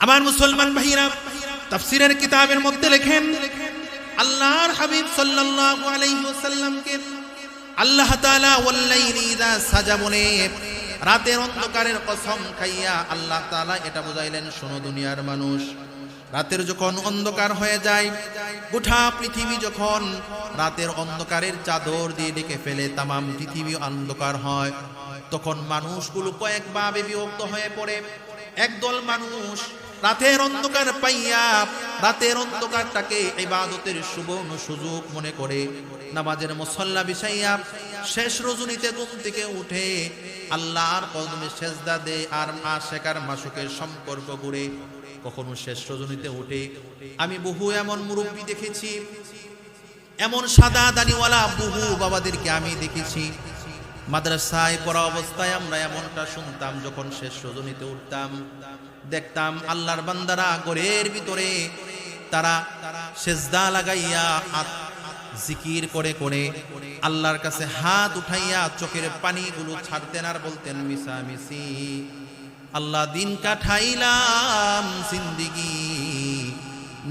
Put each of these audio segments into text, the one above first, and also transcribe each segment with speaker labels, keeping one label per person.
Speaker 1: আমার মুসলমান ভাইরা, তাফসীরের কিতাবের মধ্যে লেখেন আল্লাহর হাবিব সাল্লাল্লাহু আলাইহি ওয়াসাল্লামকে আল্লাহ তাআলা ওয়াল্লাইলি ইযা সাজা বলে রাতের অন্ধকারের কসম খাইয়া আল্লাহ তাআলা এটা বুঝাইলেন, শোনো দুনিয়ার মানুষ, রাতের যখন অন্ধকার হয়ে যায়, গোটা পৃথিবী যখন রাতের অন্ধকারের চাদর দিয়ে ঢেকে ফেলে, তামাম পৃথিবী অন্ধকার হয়, তখন মানুষগুলো কয়েক ভাবে বিভক্ত হয়ে পড়ে। একদল মানুষ রাতের অন্ধকার পাইয়া রাতের অন্ধকারটাকে ইবাদতের সুবর্ণ সুযোগ মনে করে নামাজের মুসল্লা বিছাইয়া শেষ রজনীতে ঘুম থেকে উঠে আল্লাহর কদমে সেজদা দেয় আর আশিকার মাশুকের সম্পর্ক গড়ে। কখনো শেষ রজনীতে উঠে আমি বহু এমন মুরব্বী দেখেছি, এমন সাদা দাড়িওয়ালা বহু বাবাদেরকে আমি দেখেছি। মাদ্রাসায় পড়া অবস্থায় আমরা এমনটা শুনতাম, যখন শেষ রজনীতে উঠতাম দেখতাম আল্লাহর বান্দারা ঘরের ভিতরে তারা সেজদা লাগাইয়া হাত জিকির করে করে আল্লাহর কাছে হাত উঠাইয়া চোখের পানিগুলো ছাড়তেন আর বলতেন, মিশামিশি আল্লাহ দিন কাটাইলাম, জিন্দিগি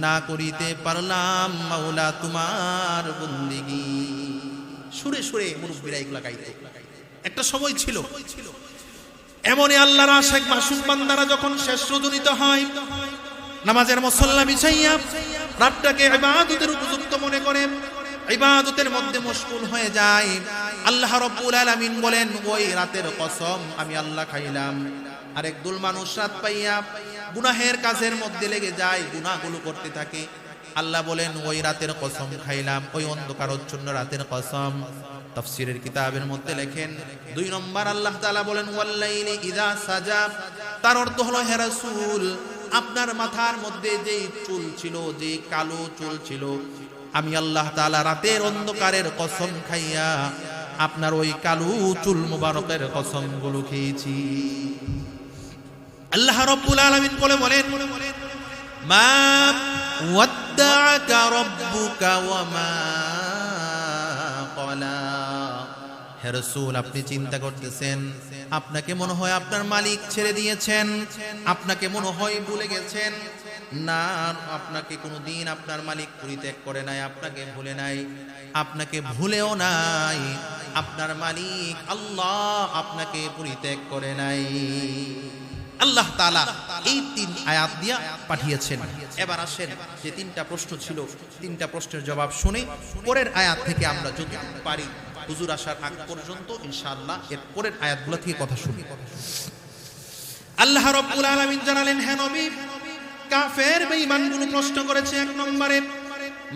Speaker 1: না করিতে পারলাম মাওলা তোমার বন্দিগি। সুরে সুরে মুরব্বীরা এগুলা গাইতো। একটা সময় ছিল এমনই আল্লাহর আশিক মাসুক বান্দারা যখন শেষ রজনীতে হয়, নামাজের মুসল্লা বিছাইয়া রাতটাকে ইবাদতের উপযুক্ত মনে করে ইবাদতের মধ্যে মশগুল হয়ে যায়। আল্লাহ রাব্বুল আলামিন বলেন, ওই রাতের কসম আমি আল্লাহ খাইলাম। আরেকদল মানুষ রাত পাইয়া গুনাহের কাজের মধ্যে লেগে যায়, গুনাহগুলো করতে থাকে। আল্লাহ বলেন, ওই রাতের কসম খাইলাম, ওই অন্ধকারচ্ছন্ন রাতের কসম। তাফসীরের কিতাবের মধ্যে লেখেন 2 নম্বর আল্লাহ তাআলা বলেন, ওয়াল্লাইলি ইযা সাজা, তার অর্থ হলো হে রাসূল, আপনার মাথার মধ্যে যে চুল ছিল, যে কালো চুল ছিল, আমি আল্লাহ তাআলা রাতের অন্ধকারের কসম খাইয়া আপনার ওই কালো চুল মুবারকের কসমগুলো খেয়েছি। আল্লাহ রাব্বুল আলামিন বলেন, মা ওয়াদ্দাআকা রাব্বুকা ওয়া মা ক্বালা। হে রাসূল, আপনি চিন্তা করতেছেন, আপনাকে মনে হয় আপনার মালিক ছেড়ে দিয়েছেন, আপনাকে মনে হয় ভুলে গেছেন। না, আপনাকে কোনোদিন আপনার মালিক পরিত্যাগ করে নাই, আপনাকে ভুলে নাই, আপনাকে ভুলেও নাই। আপনার মালিক আল্লাহ আপনাকে পরিত্যাগ করে নাই। আল্লাহ তাআলা এই 3 আয়াত দিয়া পাঠিয়েছেন। এবার আসেন, যে 3টা প্রশ্ন ছিল, 3টা প্রশ্নের জবাব শুনে পরের আয়াত থেকে আমরা যতটুকু পারি হুজুর আসার আগ পর্যন্ত ইনশাআল্লাহ এর পরের আয়াতগুলো থেকে কথা শুনি। আল্লাহ রাব্বুল আলামিন জানালেন, হে নবী, কাফের বেঈমানগুলো প্রশ্ন করেছে 1 নম্বরে,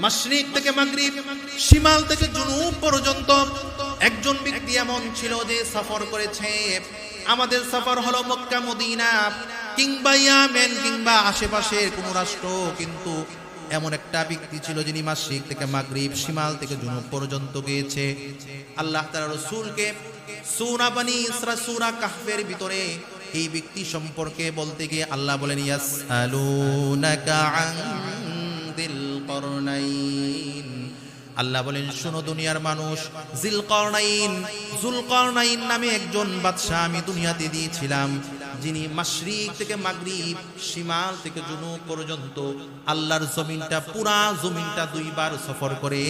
Speaker 1: মাশরিক থেকে মাগরিব, শিমাল থেকে জুনুব পর্যন্ত একজন ব্যক্তি এমন ছিল যে সফর করেছে। আমাদের সফর হলো মক্কা মদিনা কিংবা ইয়ামেন কিংবা আশেপাশের কোন রাষ্ট্র, কিন্তু এমন একটা ব্যক্তি ছিল যিনি মাশরিক থেকে মাগরিব, শিমাল থেকে জুনুব পর্যন্ত গিয়েছে। আল্লাহ তাআলা রাসূলকে সূরা বনী ইসরা সূরা কাহফের ভিতরে এই ব্যক্তি সম্পর্কে বলতে গিয়ে আল্লাহ বলেন, ইয়াসআলুনাকা আন যিল করনাইন। আল্লাহ বলেন, শোনো দুনিয়ার মানুষ, যুলকারনাইন নামে একজন বাদশা আমি দুনিয়াতে দিয়েছিলাম, যিনি মাশরিক থেকে মাগরিব, শিমাল থেকে জুনুব পর্যন্ত আল্লাহর জমিনটা, পুরা জমিনটা 2 বার সফর করে,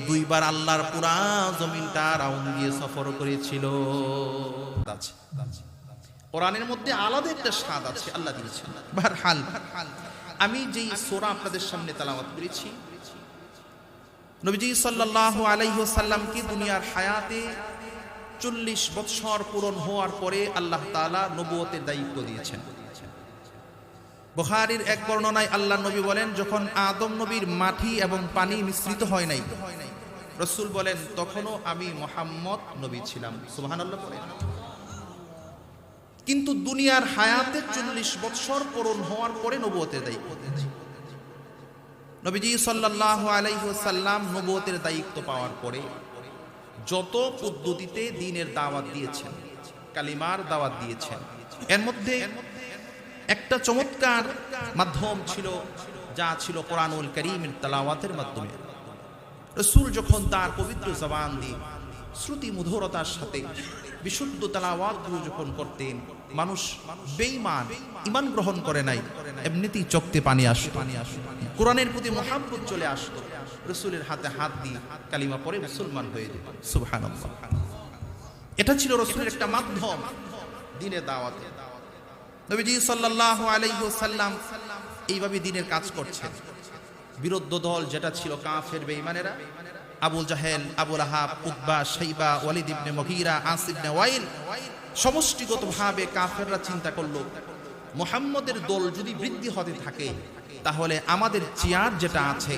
Speaker 1: 2 বার আল্লাহর পুরা জমিনটা রাউন্ড দিয়ে সফর করেছিল। কোরআনের মধ্যে আলাদা একটা স্বাদ আছে, আল্লাহ দিয়েছেন। বারহাল আমি যেই সূরা আপনাদের সামনে তেলাওয়াত করেছি, নবীজি সাল্লাল্লাহু আলাইহি ওয়াসাল্লাম কি দুনিয়ার হায়াতে 40 বছর পূরণ হওয়ার পরে আল্লাহ তাআলা নবুয়তের দায়িত্ব দিয়েছেন। বুখারীর এক বর্ণনায় আল্লাহ নবী বলেন, যখন আদম নবীর মাটি এবং পানি মিশ্রিত হয় নাই, রাসূল বলেন, তখনও আমি মুহাম্মদ নবী ছিলাম। সুবহানাল্লাহ বলেন। কিন্তু দুনিয়ার হায়াতে 40 বছর পূরণ হওয়ার পরে নবুয়তের দায়িত্ব দিয়েছেন। নবীজি সাল্লাল্লাহু আলাইহি ওয়াসাল্লাম নবুয়তের দায়িত্ব পাওয়ার পরে যত পদ্ধতিতে দ্বীনের দাওয়াত দিয়েছেন, কালিমার দাওয়াত দিয়েছেন, এর মধ্যে একটা চমৎকার মাধ্যম ছিল, যা ছিল কোরআনুল কারীমের তেলাওয়াতের মাধ্যমে। রাসূল যখন তার পবিত্র জবান দিয়ে শ্রুতি মধুরতার সাথে বিশুদ্ধ তেলাওয়াতগুলো যখন করতেন, মানুষ বেঈমান, ঈমান গ্রহণ করে নাই, এমনিতেই চোখে পানি আসতো, কোরআনের প্রতি মহব্বত চলে আসতো, রাসূলের হাতে হাত দিয়ে কালিমা পড়ে মুসলমান হয়ে যেত। সুবহানাল্লাহ। এটা ছিল রাসূলের একটা মাধ্যম দ্বীনের দাওয়াতে। নবীজি সাল্লাল্লাহু আলাইহি ওয়াসাল্লাম এইভাবে দ্বীনের কাজ করছেন। বিরোধী দল যেটা ছিল কাফের বেঈমানেরা, আবু জাহেল, আবু লাহাব, উতবা, শাইবা, ওয়ালিদ ইবনে মুগীরা, আস ইবনে ওয়াইল, সমষ্টিগতভাবে কাফেররা চিন্তা করলো মুহাম্মদের দল যদি বৃদ্ধি হতে থাকে তাহলে আমাদের চেয়ার যেটা আছে,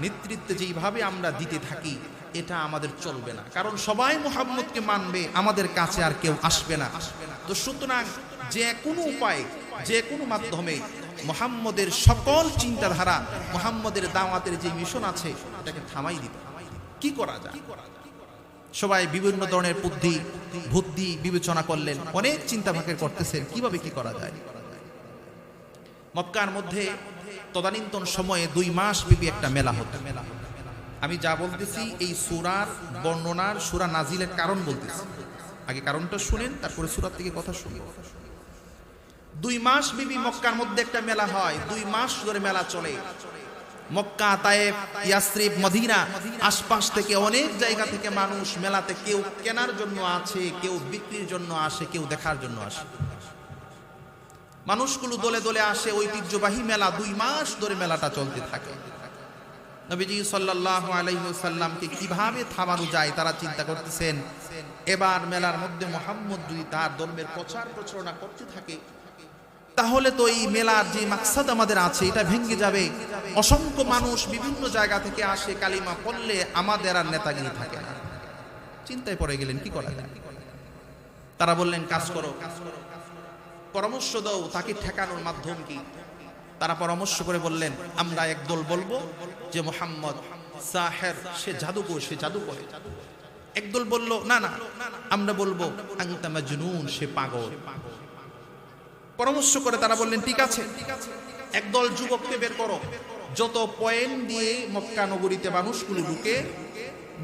Speaker 1: নেতৃত্বে যেইভাবে আমরা দিতে থাকি, এটা আমাদের চলবে না, কারণ সবাই মুহাম্মদকে মানবে, আমাদের কাছে আর কেউ আসবে না। তো সুতরাং যে কোনো উপায়ে, যে কোনো মাধ্যমে মুহাম্মদের সকল চিন্তাধারা, মুহাম্মদের দাওয়াতের যে মিশন আছে, এটাকে থামাই দিতে। কি করা যায়? সবাই বিভিন্ন ধরনের বুদ্ধি বিবেচনা করলেন, অনেক চিন্তা ভাবনা করতেছেন কিভাবে কি করা যায়। মক্কার মধ্যে তদানীন্তন সময়ে 2 মাস ব্যাপী একটা মেলা হতো। আমি যা বলতেছি এই সূরার বর্ণনার, সূরা নাজিলের কারণ বলতেছি, আগে কারণটা শুনেন, তারপরে সূরা থেকে কথা শুনবো। 2 মাস ব্যাপী মক্কার মধ্যে একটা মেলা হয়, 2 মাস ধরে মেলা চলে। মক্কা, তায়েফ, ইয়াসরিব, মদিনা, আশপাশ থেকে অনেক জায়গা থেকে মানুষ মেলাতে, কেউ কেনার জন্য আছে, কেউ বিক্রির জন্য আসে, কেউ দেখার জন্য আসে। মানুষগুলো দলে দলে আসে, ঐতিহ্যবাহী মেলা 2 মাস ধরে মেলাটা চলতে থাকে। নবীজি সাল্লাল্লাহু আলাইহি ওয়াসাল্লামকে কিভাবে থামানো যায় তারা চিন্তা করতেছেন। এবার মেলার মধ্যে মুহাম্মদ যদি তার ধর্মের প্রচার প্রচারণা করতে থাকে তাহলে তো এই মেলার যে মাকসাদ আমাদের আছে এটা ভেঙে যাবে। অসংখ্য মানুষ বিভিন্ন জায়গা থেকে আসে, কালিমা পড়লে আমাদের আর নেতাগিরি থাকে না। চিন্তায় পড়ে গেলেন কি করা যায়। তারা বললেন, কাজ করো, পরামর্শ দাও, তাকে ঠেকানোর মাধ্যম কি। তারা পরামর্শ করে বললেন, আমরা একদল বলবো যে মুহাম্মদ সাহের, সে জাদুকর, সে জাদু করে। একদল বলল, না না, আমরা বলবো আনতা মাজনুন, সে পাগল। পরামর্শ করে তারা বললেন, ঠিক আছে, একদল যুবককে বের করো, যত পয়েন্ট দিয়ে মক্কা নগরীতে মানুষগুলো ঢুকে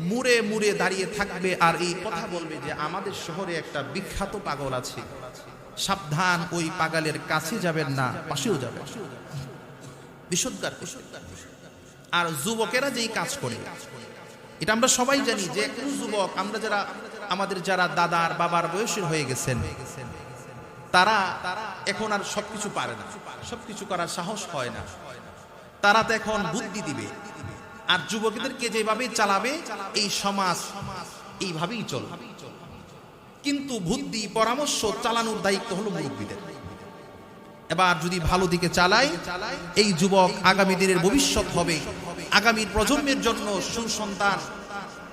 Speaker 1: মুড়ে মুড়ে দাঁড়িয়ে থাকবে আর এই কথা বলবে যে আমাদের শহরে একটা বিখ্যাত পাগল আছে, সাবধান, ওই পাগলের কাছে যাবেন না, পাশেও যাবেন। বিশুদ্ধার। আর যুবকেরা যেই কাজ করে, এটা আমরা সবাই জানি যে কোন যুবক, আমরা যারা, আমাদের যারা দাদার বাবার বয়সের হয়ে গেছেন, তারা এখন আর সবকিছু পারে না, সবকিছু করার সাহস হয় না। তারা তো এখন বুদ্ধি দিবে, আর যুবকদেরকে যেভাবে চালাবে এই সমাজ এইভাবেই চলবে। কিন্তু বুদ্ধি, পরামর্শ চালানোর দায়িত্ব হলো মুরব্বীদের। এবার যদি ভালো দিকে চালায়, এই যুবক আগামী দিনের ভবিষ্যৎ হবে, আগামীর প্রজন্মের জন্য সুসন্তান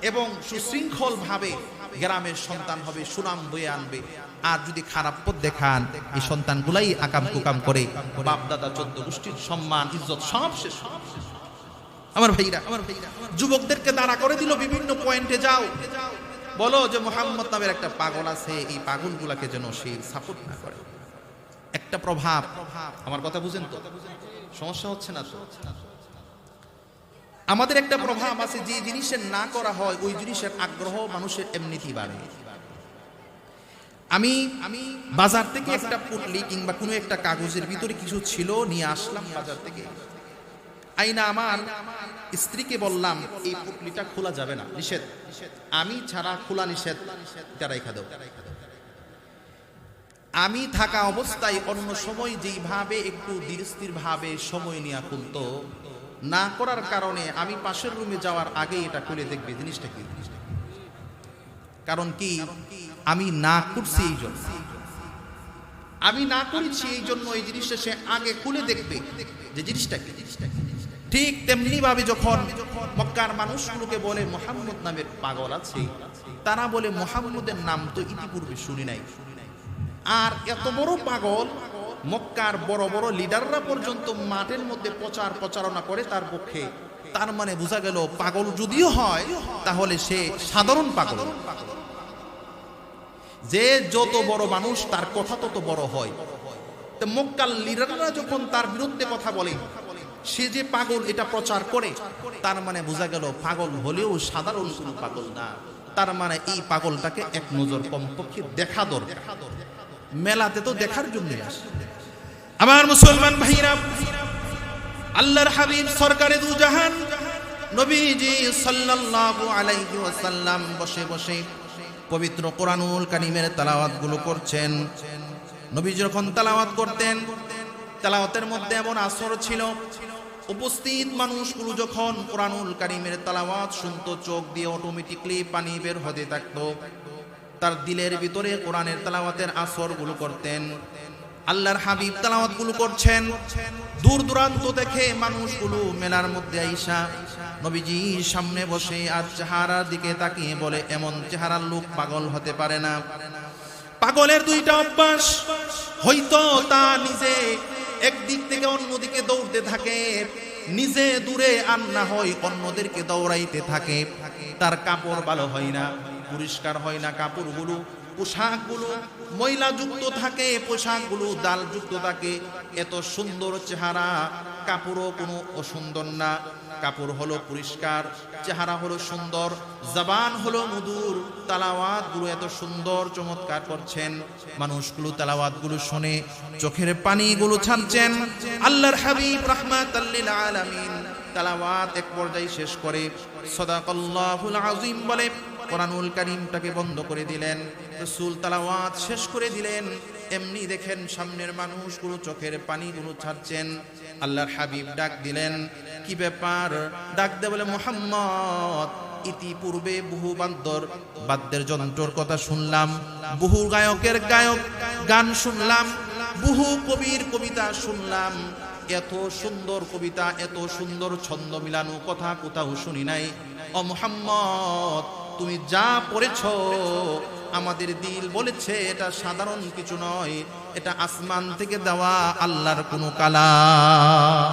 Speaker 1: এবং সুশৃঙ্খল ভাবে গ্রামের সন্তান হবে, সুনাম বয়ে আনবে। আর যদি খারাপ পথ দেখান, এই সন্তানগুলাই আকাম কুকাম করে বাপ দাদা 14 গোষ্ঠীর সম্মান ইজ্জত সব শেষ। আমার ভাইরা, যুবকদেরকে দাঁড়া করে দিল, বিভিন্ন পয়েন্টে যাও, বলো যে মুহাম্মদ নামের একটা পাগল আছে, এই পাগলগুলাকে যেন সে সাপোর্ট না করে। একটা প্রভাব, আমার কথা বুঝেন তো, সমস্যা হচ্ছে না তো? আমাদের একটা প্রভাব আছে, যে জিনিসের না করা হয় ওই জিনিসের আগ্রহ মানুষের এমনিতেই বাড়ে। আমি বাজার থেকে একটা পুটলি কিংবা কোনো একটা কাগজের ভিতরে কিছু ছিল, নিয়ে আসলাম বাজার থেকে, আইনা আমার স্ত্রীকে বললাম এই পুটলিটা খোলা যাবে না, নিষেধ, আমি ছাড়া খোলা নিষেধ, এটা রাইখা দাও। আমি থাকা অবস্থায় অন্য সময় যেইভাবে একটু ধীরস্থির ভাবে সময় নিয়ে খুলতো, না করার কারণে আমি পাশের রুমে যাওয়ার আগে এটা খুলে দেখবে জিনিসটা কি। কারণ কি, আমি না করছি এই জন্য, আমি না করেছি এই জন্য এই জিনিসটা সে আগে খুলে দেখবে যে জিনিসটা কি। ঠিক তেমনি ভাবে যখন মক্কার মানুষগুলোকে বলে মুহাম্মদ নামের পাগল আছে, তারা বলে মুহাম্মদের নাম তো ইতিপূর্বে শুনি নাই। আর এত বড় পাগল, মক্কার বড় বড় লিডাররা পর্যন্ত মাঠের মধ্যে প্রচার প্রচারণা করে তার পক্ষে। তার মানে বোঝা গেল পাগল যদিও হয় তাহলে সে সাধারণ পাগল। যে যত বড় মানুষ তার কথা তত বড় হয়। তো মক্কার লিডাররা যখন তার বিরুদ্ধে কথা বলে, সে যে পাগল এটা প্রচার করে, তার মানে বোঝা গেল পাগল হলেও সাধারণ কোনো পাগল না। তার মানে এই পাগলটাকে এক নজর কমপক্ষে দেখা দরকার। মেলাতে তো দেখার জন্য আসে। আমার মুসলমান ভাইরা, আল্লাহর হাবিব সরকারে দু জাহান নবীজি সাল্লাল্লাহু আলাইহি ওয়াসাল্লাম বসে বসে পবিত্র কোরআনুল কারীমের তেলাওয়াত গুলো করছেন। নবীজি যখন তেলাওয়াত করতেন, তেলাওয়াতের মধ্যে এমন আসর ছিল, উপস্থিত মানুষগুলো যখন কোরআনুল কারীমের তেলাওয়াত শুনতো, চোখ দিয়ে অটোমেটিকলি পানি বের হতে থাকতো। তার দিলের ভিতরে কোরআনের তেলাওয়াতের আসরগুলো করতেন। আল্লাহর হাবিব তেলাওয়াতগুলো করছেন, দূর দূরান্ত দেখে মানুষগুলো মেলার মধ্যে আইসা নবীজি সামনে বসে আর চেহারার দিকে তাকিয়ে বলে, এমন চেহারার লোক পাগল হতে পারে না। পাগলের দুইটা অভ্যাস, হয়তো তা নিজে একদিক থেকে অন্যদিকে দৌড়তে থাকে, নিজে দূরে আর না হয় অন্যদেরকে দৌড়াইতে থাকে। তার কাপড় ভালো হয় না, পরিষ্কার হয় না, কাপড়গুলো পোশাকগুলো ময়লা যুক্ত থাকে, পোশাকগুলো দাল যুক্ত থাকে। এত সুন্দর চেহারা, কাপড়ও কোনো অসুন্দর না, কাপড় হলো পরিষ্কার, চেহারা হলো সুন্দর, জবান হলো মধুর, তেলাওয়াত গুলো এত সুন্দর চমৎকার করছেন। মানুষগুলো তেলাওয়াত গুলো শুনে চোখের পানিগুলো ছাড়ছেন। আল্লাহর হাবিব রাহমাতাল লিল আলামিন তেলাওয়াত এক পর্যায়ে শেষ করে সাদাকাল্লাহুল আযীম বলে কোরআনুল কারীমটাকে বন্ধ করে দিলেন। রাসূল তেলাওয়াত শেষ করে দিলেন, এমনি দেখেন সামনের মানুষগুলো চোখের পানিগুলো ছাড়ছেন। আল্লাহর হাবিব ডাক দিলেন, কি ব্যাপার? ডাক দে বলে, মুহাম্মদ, ইতিপূর্বে বহু বাদ্যের যন্ত্রর কথা শুনলাম, বহু গায়কের গান শুনলাম, বহু কবির কবিতা শুনলাম, এত সুন্দর কবিতা, এত সুন্দর ছন্দ মিলানো কথা কোথাও শুনি নাই। ও মুহাম্মদ, তুমি যা পড়েছ আমাদের দিল বলেছে এটা সাধারণ কিছু নয়, এটা আসমান থেকে দেওয়া আল্লাহর কোনো কালাম।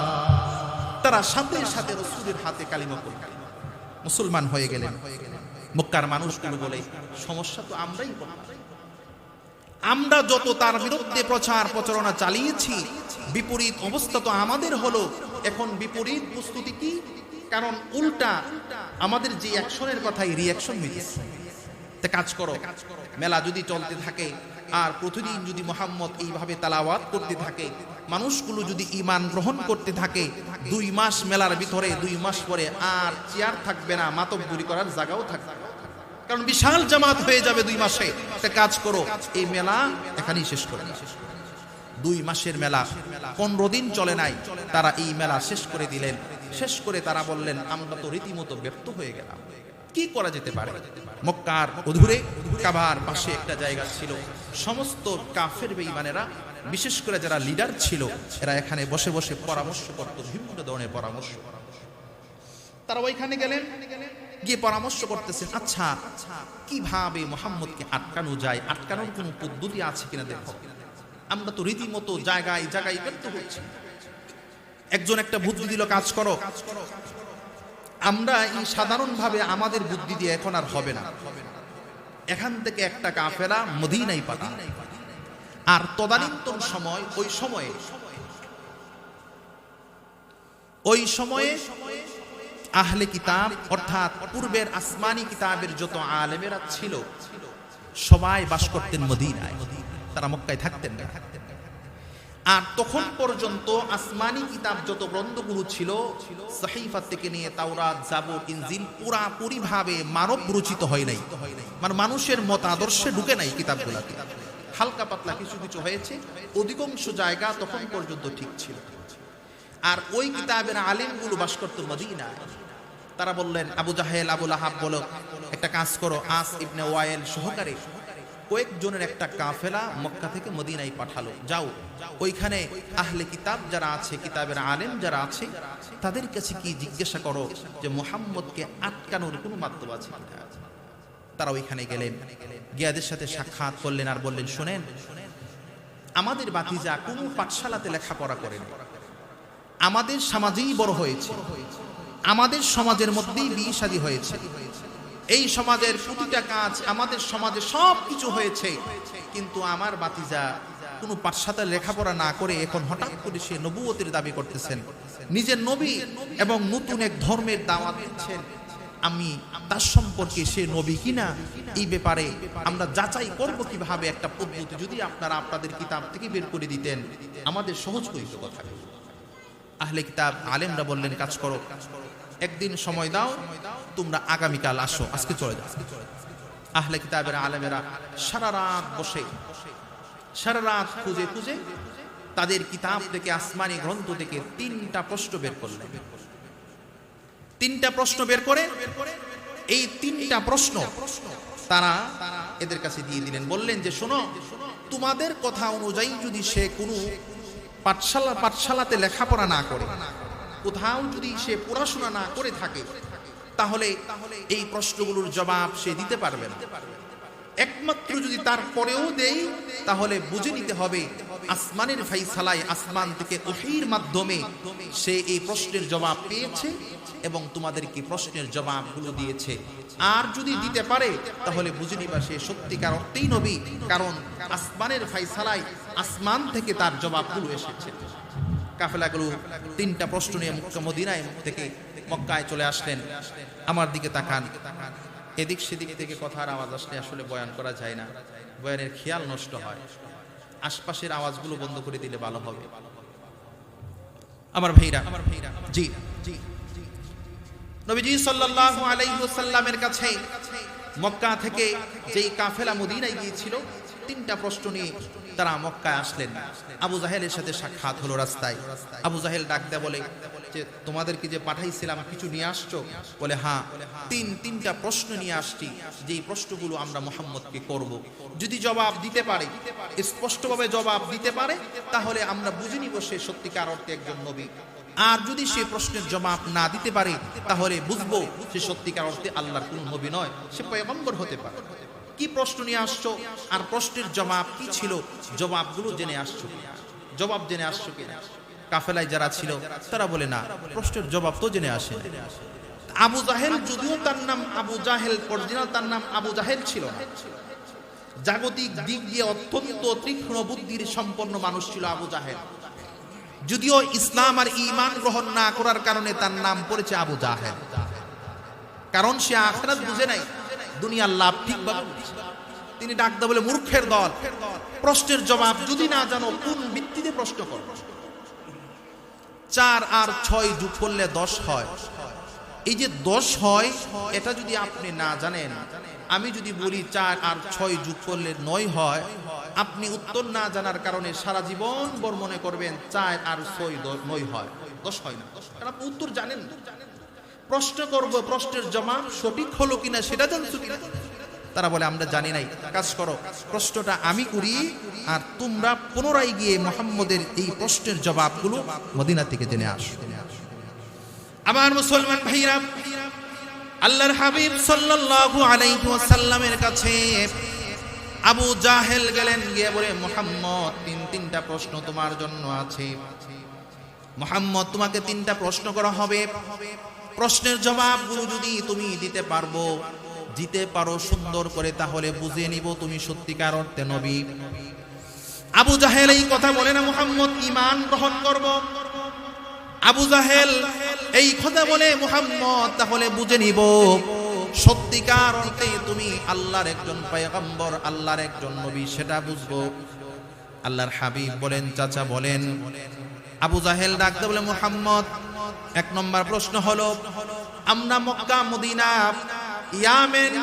Speaker 1: তারা সাথে সাথে রাসূলের হাতে কালিমা পড়লেন, মুসলমান হয়ে গেলেন। মক্কার মানুষগুলো বলে, সমস্যা তো আমরাই করলাম, আমরা যত তার বিরুদ্ধে প্রচার প্রচারণা চালিয়েছি, বিপরীত অবস্থা তো আমাদের হলো। এখন বিপরীত প্রস্তুতি কি? কারণ উল্টা আমাদের যে অ্যাকশনের কথাই রিঅ্যাকশন মিলছে। তে কাজ করো, মেলা যদি চলতে থাকে আর প্রতিদিন যদি মুহাম্মদ এইভাবে তেলাওয়াত করতে থাকে, মানুষগুলো যদি ঈমান গ্রহণ করতে থাকে, 2 মাস মেলার ভিতরে, 2 মাস পরে আর চেয়ার থাকবে না, মাতব্বরি করার জায়গাও থাকবে না, কারণ বিশাল জামাত হয়ে যাবে 2 মাসে। তে কাজ করো, এই মেলা এখানেই শেষ করে দাও। 2 মাসের মেলা 15 দিন চলে নাই, তারা এই মেলা শেষ করে দিলেন। শেষ করে তারা বললেন, আমরা তো রীতিমতো ব্যর্থ হয়ে গেলাম, কি করা যেতে পারে? মক্কার অদূরে কাবার পাশে একটা জায়গা ছিল, সমস্ত কাফের বেঈমানেরা, বিশেষ করে যারা লিডার ছিল, এরা এখানে বসে বসে পরামর্শ করত, বিভিন্ন ধরনের পরামর্শ। তারা ওইখানে গেলেন, গিয়ে পরামর্শ করতেছেন, আচ্ছা কিভাবে মুহাম্মদকে আটকানো যায়, আটকানোর কোনো পদ্ধতি আছে কিনা দেখো, আমরা তো রীতিমতো জায়গায় জায়গায় ব্যর্থ হচ্ছি। একজন একটা বুদ্ধি দিল, কাজ করো, আমরা এই সাধারণভাবে আমাদের বুদ্ধি দিয়ে এখন আর হবে না, এখান থেকে একটা কাফেলা মদিনায় পাঠান। আর তদানীন্তন সময়, ওই সময়ে আহলে কিতাব অর্থাৎ পূর্বের আসমানি কিতাবের যত আলেমেরা ছিল সবাই বাস করতেন মদিনায়, তারা মক্কায় থাকতেন না। আর তখন পর্যন্ত আসমানি কিতাব যত গ্রন্থগুলো ছিল, সাহিফা থেকে নিয়ে তাওরাত, জাবুর, ইনজিল, পুরাপুরি ভাবে মানব রচিত হয় নাই, মানে মানুষের মতাদর্শে ঢুকে নাই কিতাবগুলোতে। হালকা পাতলা কিছু কিছু হয়েছে, অধিকাংশ জায়গা তখন পর্যন্ত ঠিক ছিল। আর ওই কিতাবের আলেমগুলো বাস করত মদিনায়। তারা বললেন, আবু জাহেল, আবু লাহাব বলো, একটা কাজ করো, আস ইবনে ওয়াইল সহকারে কয়েকজনের একটা কাফেলা মক্কা থেকে মদিনায় পাঠালো, যাও ওইখানে আহলে কিতাব যারা আছে, কিতাবের আলেম যারা আছে, তাদের কাছে কি জিজ্ঞাসা করো যে মুহাম্মদকে আটকানোর কোনো মাধ্যম আছে কিনা। তারা ওইখানে গেলেন, গিয়াদের সাথে সাক্ষাৎ করলেন আর বললেন, শুনেন, আমাদের বাতিজা কোনো পাঠশালাতে লেখাপড়া করেন, আমাদের সমাজেই বড় হয়েছে, আমাদের সমাজের মধ্যেই বিয়ে শাদী হয়েছে, এই সমাজের প্রতিটা কাজ আমাদের সমাজে সব কিছু হয়েছে, কিন্তু আমার বাতিজা কোনো পাঠশালায় লেখাপড়া না করে এখন হঠাৎ করে সে নবুয়তের দাবি করতেছেন, নিজের নবী এবং নতুন এক ধর্মের দাওয়াত দিচ্ছেন। আমি তার সম্পর্কে সে নবী কিনা এই ব্যাপারে আমরা যাচাই করব কিভাবে একটা পদ্ধতি যদি আপনারা আপনাদের কিতাব থেকে বের করে দিতেন আমাদের সহজ হইতো কথা। আহলে কিতাব আলেমরা বললেন কাজ করো, একদিন সময় দাও, তোমরা আগামীকাল আসো, আজকে চলে যাও। আহলে কিতাবের আলেমেরা সারা রাত বসে সারা রাত খুঁজে খুঁজে তাদের কিতাব থেকে আসমানি গ্রন্থ থেকে 3টা প্রশ্ন বের করলেন। 3টা প্রশ্ন বের করে এই 3টা প্রশ্ন তারা এদের কাছে দিয়ে দিলেন, বললেন যে শোনো, তোমাদের কথা অনুযায়ী যদি সে কোনো পাঠশালাতে লেখাপড়া না করে, কোথাও যদি সে পড়াশোনা না করে থাকে, তাহলে এই প্রশ্নগুলোর জবাব সে দিতে পারবে না। একমাত্র যদি তারপরেও দেই তাহলে বুঝে নিতে হবে আসমানের ফাইসালায়, আসমান থেকে ওহীর মাধ্যমে সে এই প্রশ্নের জবাব পেয়েছে এবং তোমাদেরকে প্রশ্নের জবাবগুলো দিয়েছে। আর যদি দিতে পারে তাহলে বুঝে নিবা সে সত্যিকার অর্থেই নবী, কারণ আসমানের ফাইসালায় আসমান থেকে তার জবাবগুলো এসেছে। কাফেলাগুলো 3টা প্রশ্ন নিয়ে মদিনায় থেকে মক্কায় চলে আসলেন। আমার দিকে তাকান, এদিক সেদিক থেকে কথার আওয়াজ আসলে আসলে বয়ান করা যায় না, বয়ানের খেয়াল নষ্ট হয়। আশপাশের আওয়াজগুলো বন্ধ করে দিলে ভালো হবে। আমার ভাইরা, জি জি, নবীজি সাল্লাল্লাহু আলাইহি ওয়াসাল্লামের কাছে মক্কা থেকে যেই কাফেলা মদিনায় গিয়েছিল 3টা প্রশ্ন নিয়ে তারা মক্কায় আসলেন। আবু জাহেলের সাথে সাক্ষাৎ হলো রাস্তায়। আবু জাহেল ডাক দেয়া বলে যে তোমাদেরকে যে পাঠাইছিলাম কিছু নিয়ে আসছো? বলে হ্যাঁ, 3টা প্রশ্ন নিয়ে আসছি, যেই প্রশ্নগুলো আমরা মুহাম্মদকে করব। যদি জবাব দিতে পারে, স্পষ্টভাবে জবাব দিতে পারে, তাহলে আমরা বুঝে নিব সে সত্যিকার অর্থে একজন নবী। আর যদি সে প্রশ্নের জবাব না দিতে পারে তাহলে বুঝবো সে সত্যিকার অর্থে আল্লাহর কোন নবী নয়, সে পয়গম্বর হতে পারে। কি প্রশ্ন নিয়ে আসছো আর প্রশ্নের জবাব কি ছিল, জবাবগুলো জেনে আসছো, জবাব জেনে আসছো কিনা? কাফেলায় যারা ছিল তারা বলে না, প্রশ্নের জবাব তো জেনে আসে। আবু জাহেল, যদিও তার নাম আবু জাহেল, অরিজিনাল তার নাম আবু জাহেল ছিল না, জাগতিক দিক দিয়ে অত্যন্ত তীক্ষ্ণ বুদ্ধির সম্পন্ন মানুষ ছিল আবু জাহেল। যদিও ইসলাম আর ঈমান গ্রহণ না করার কারণে তার নাম পড়েছে আবু জাহেল, কারণ সে আখিরাত বুঝে নাই, দুনিয়ার লাভ ঠিকভাবে। তিনি ডাকতে বলে মূর্খের দল, প্রশ্নের জবাব যদি না জানো কোন ভিত্তিতে প্রশ্ন করো? 4 আর 6 যোগ করলে 10 হয়। এই যে 10 হয়, এটা যদি আপনি না জানেন, আমি যদি বলি 4 আর 6 যোগ করলে 9 হয়, আপনি উত্তর না জানার কারণে সারা জীবন বর মনে করবেন 4 আর 6 9 হয়, 10 হয় না, কারণ আপনি উত্তর জানেন না। প্রশ্ন করব, প্রশ্নের জবাব সঠিক হলো কিনা সেটা জানছো কিনা? তারা বলে আমরা জানি নাই। কাজ করো, প্রশ্নটা আমি করি আর তোমরা পুনরায় গিয়ে মুহাম্মদের এই প্রশ্নের জবাবগুলো মদিনা থেকে জেনে আসো। আমার মুসলমান ভাইরা, আল্লাহর হাবিব সাল্লাল্লাহু আলাইহি ওয়াসাল্লামের কাছে আবু জাহেল গেলেন, গিয়ে বলে মুহাম্মদ 3টা প্রশ্ন তোমার জন্য আছে। মুহাম্মদ, তোমাকে 3টা প্রশ্ন করা হবে, প্রশ্নের জবাবগুলো যদি তুমি দিতে পারো সুন্দর করে, তাহলে বুঝে নিব তুমি সত্যিকার অর্থে নবী। আবু জাহেল এই কথা বলে না মুহাম্মদ ঈমান গ্রহণ করব। আবু জাহেল এই কথা বলে মুহাম্মদ তাহলে বুঝে নিব সত্যিকার অর্থে তুমি আল্লাহর একজন পয়গম্বর, আল্লাহর একজন নবী, সেটা বুঝবো। আল্লাহর হাবিব বলেন, চাচা বলেন। আবু জাহেল ডাকতে বলে মুহাম্মদ, 1 নম্বর প্রশ্ন হলো, আমরা মক্কা, মদিনা, ইয়ামেন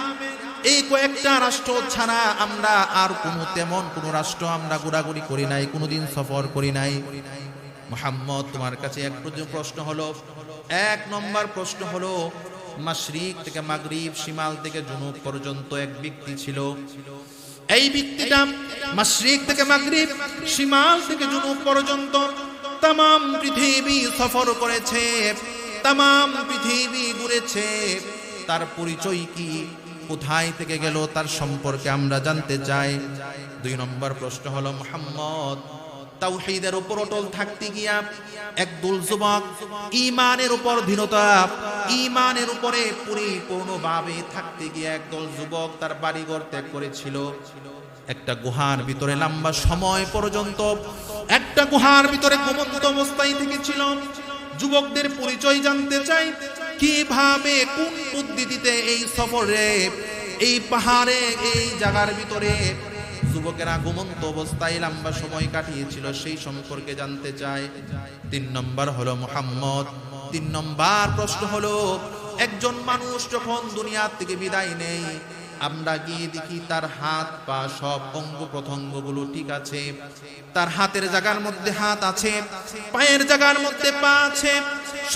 Speaker 1: এই কয়েকটা রাষ্ট্র ছাড়া আমরা আর তেমন কোন রাষ্ট্র আমরা ঘোরাঘুরি করি নাই, কোনোদিন সফর করি নাই। মুহাম্মদ, তোমার কাছে এক প্রশ্ন হলো, 1 নম্বর প্রশ্ন হলো, মাশরিক থেকে মাগরিব, শিমাল থেকে জুনুব পর্যন্ত এক ব্যক্তি ছিল। এই ব্যক্তিটা মাশরিক থেকে মাগরিব, শিমাল থেকে জুনুব পর্যন্ত तमाम পৃথিবী সফর করেছে, तमाम পৃথিবী ঘুরেছে। তার পরিচয় কি, কোথায় থেকে গেল, তার সম্পর্কে আমরা জানতে চাই। 2 নম্বর প্রশ্ন হলো, মুহাম্মদ তাওহীদের উপর অটল থাকতে গিয়া একদল যুবক ঈমানের উপর দৃঢ়তা, ঈমানের উপরে পরিপূর্ণভাবে থাকতে গিয়া একদল যুবক তার বাড়িঘর ত্যাগ করেছিল। একটা গুহার ভিতরে লম্বা সময় পর্যন্ত একটা গুহার ভিতরে ঘুমন্ত অবস্থায় থেকেছিল। যুবকদের পরিচয় জানতে চাই, কিভাবে কোন পদ্ধতিতে এই সফরে, এই পাহাড়ে, এই জায়গার ভিতরে যুবকেরা ঘুমন্ত অবস্থায় লম্বা সময় কাটিয়েছিল সেই সম্পর্কে জানতে চায়। 3 নম্বর হলো মুহাম্মদ। 3 নম্বর প্রশ্ন হলো, একজন মানুষ যখন দুনিয়া থেকে বিদায় নেয়, আমরা গিয়ে দেখি তার হাত পা সব অঙ্গ প্রত্যঙ্গগুলো ঠিক আছে। তার হাতের জায়গার মধ্যে হাত আছে, পায়ের জায়গার মধ্যে পা আছে,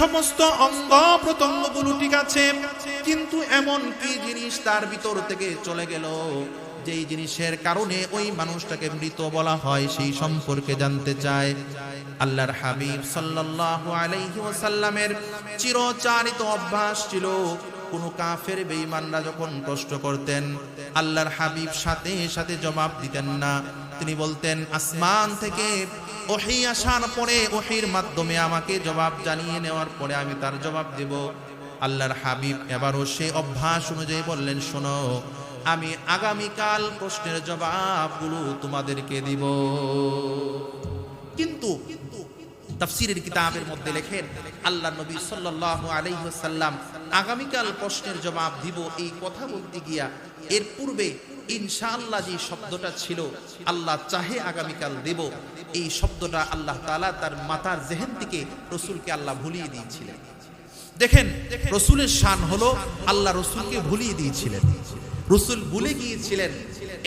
Speaker 1: সমস্ত অঙ্গ প্রত্যঙ্গগুলো ঠিক আছে। কিন্তু এমন কি জিনিস তার ভিতর থেকে চলে গেল, যেই জিনিসের কারণে ওই মানুষটাকে মৃত বলা হয়, সেই সম্পর্কে জানতে চায়। আল্লাহর হাবিব সাল্লাল্লাহু আলাইহি ওয়াসাল্লামের চিরচারিত অভ্যাস ছিল, কোন কাফের বেঈমানরা যখন প্রশ্ন করতেন, আল্লাহর হাবিব সাথে সাথে জবাব দিতেন না। তিনি বলতেন, আসমান থেকে ওহী আসার পরে ওহীর মাধ্যমে আমাকে জবাব জানিয়ে নেওয়ার পরে আমি তার জবাব দেব। আল্লাহর হাবিব এবারও সেই অভ্যাস অনুযায়ী বললেন, শোনো, আমি আগামীকাল প্রশ্নের জবাবগুলো তোমাদেরকে দিব। কিন্তু তাফসীরের কিতাবের মধ্যে লেখেন, আল্লাহ নবী সাল্লাল্লাহু আলাইহি ওয়াসাল্লাম আগামীকাল প্রশ্নের জবাব দিব এই কথা বলতে গিয়া এর পূর্বে ইনশাআল্লাহ যে শব্দটা ছিল, আল্লাহ চাহে আগামীকাল দেব, এই শব্দটা আল্লাহ তাআলা তার মাথার জেহেন থেকে রাসূলকে আল্লাহ ভুলিয়ে দিয়েছিলেন। দেখেন, রাসূলের শান হলো আল্লাহ রাসূলকে ভুলিয়ে দিয়েছিলেন। রাসূল ভুলে গিয়েছিলেন,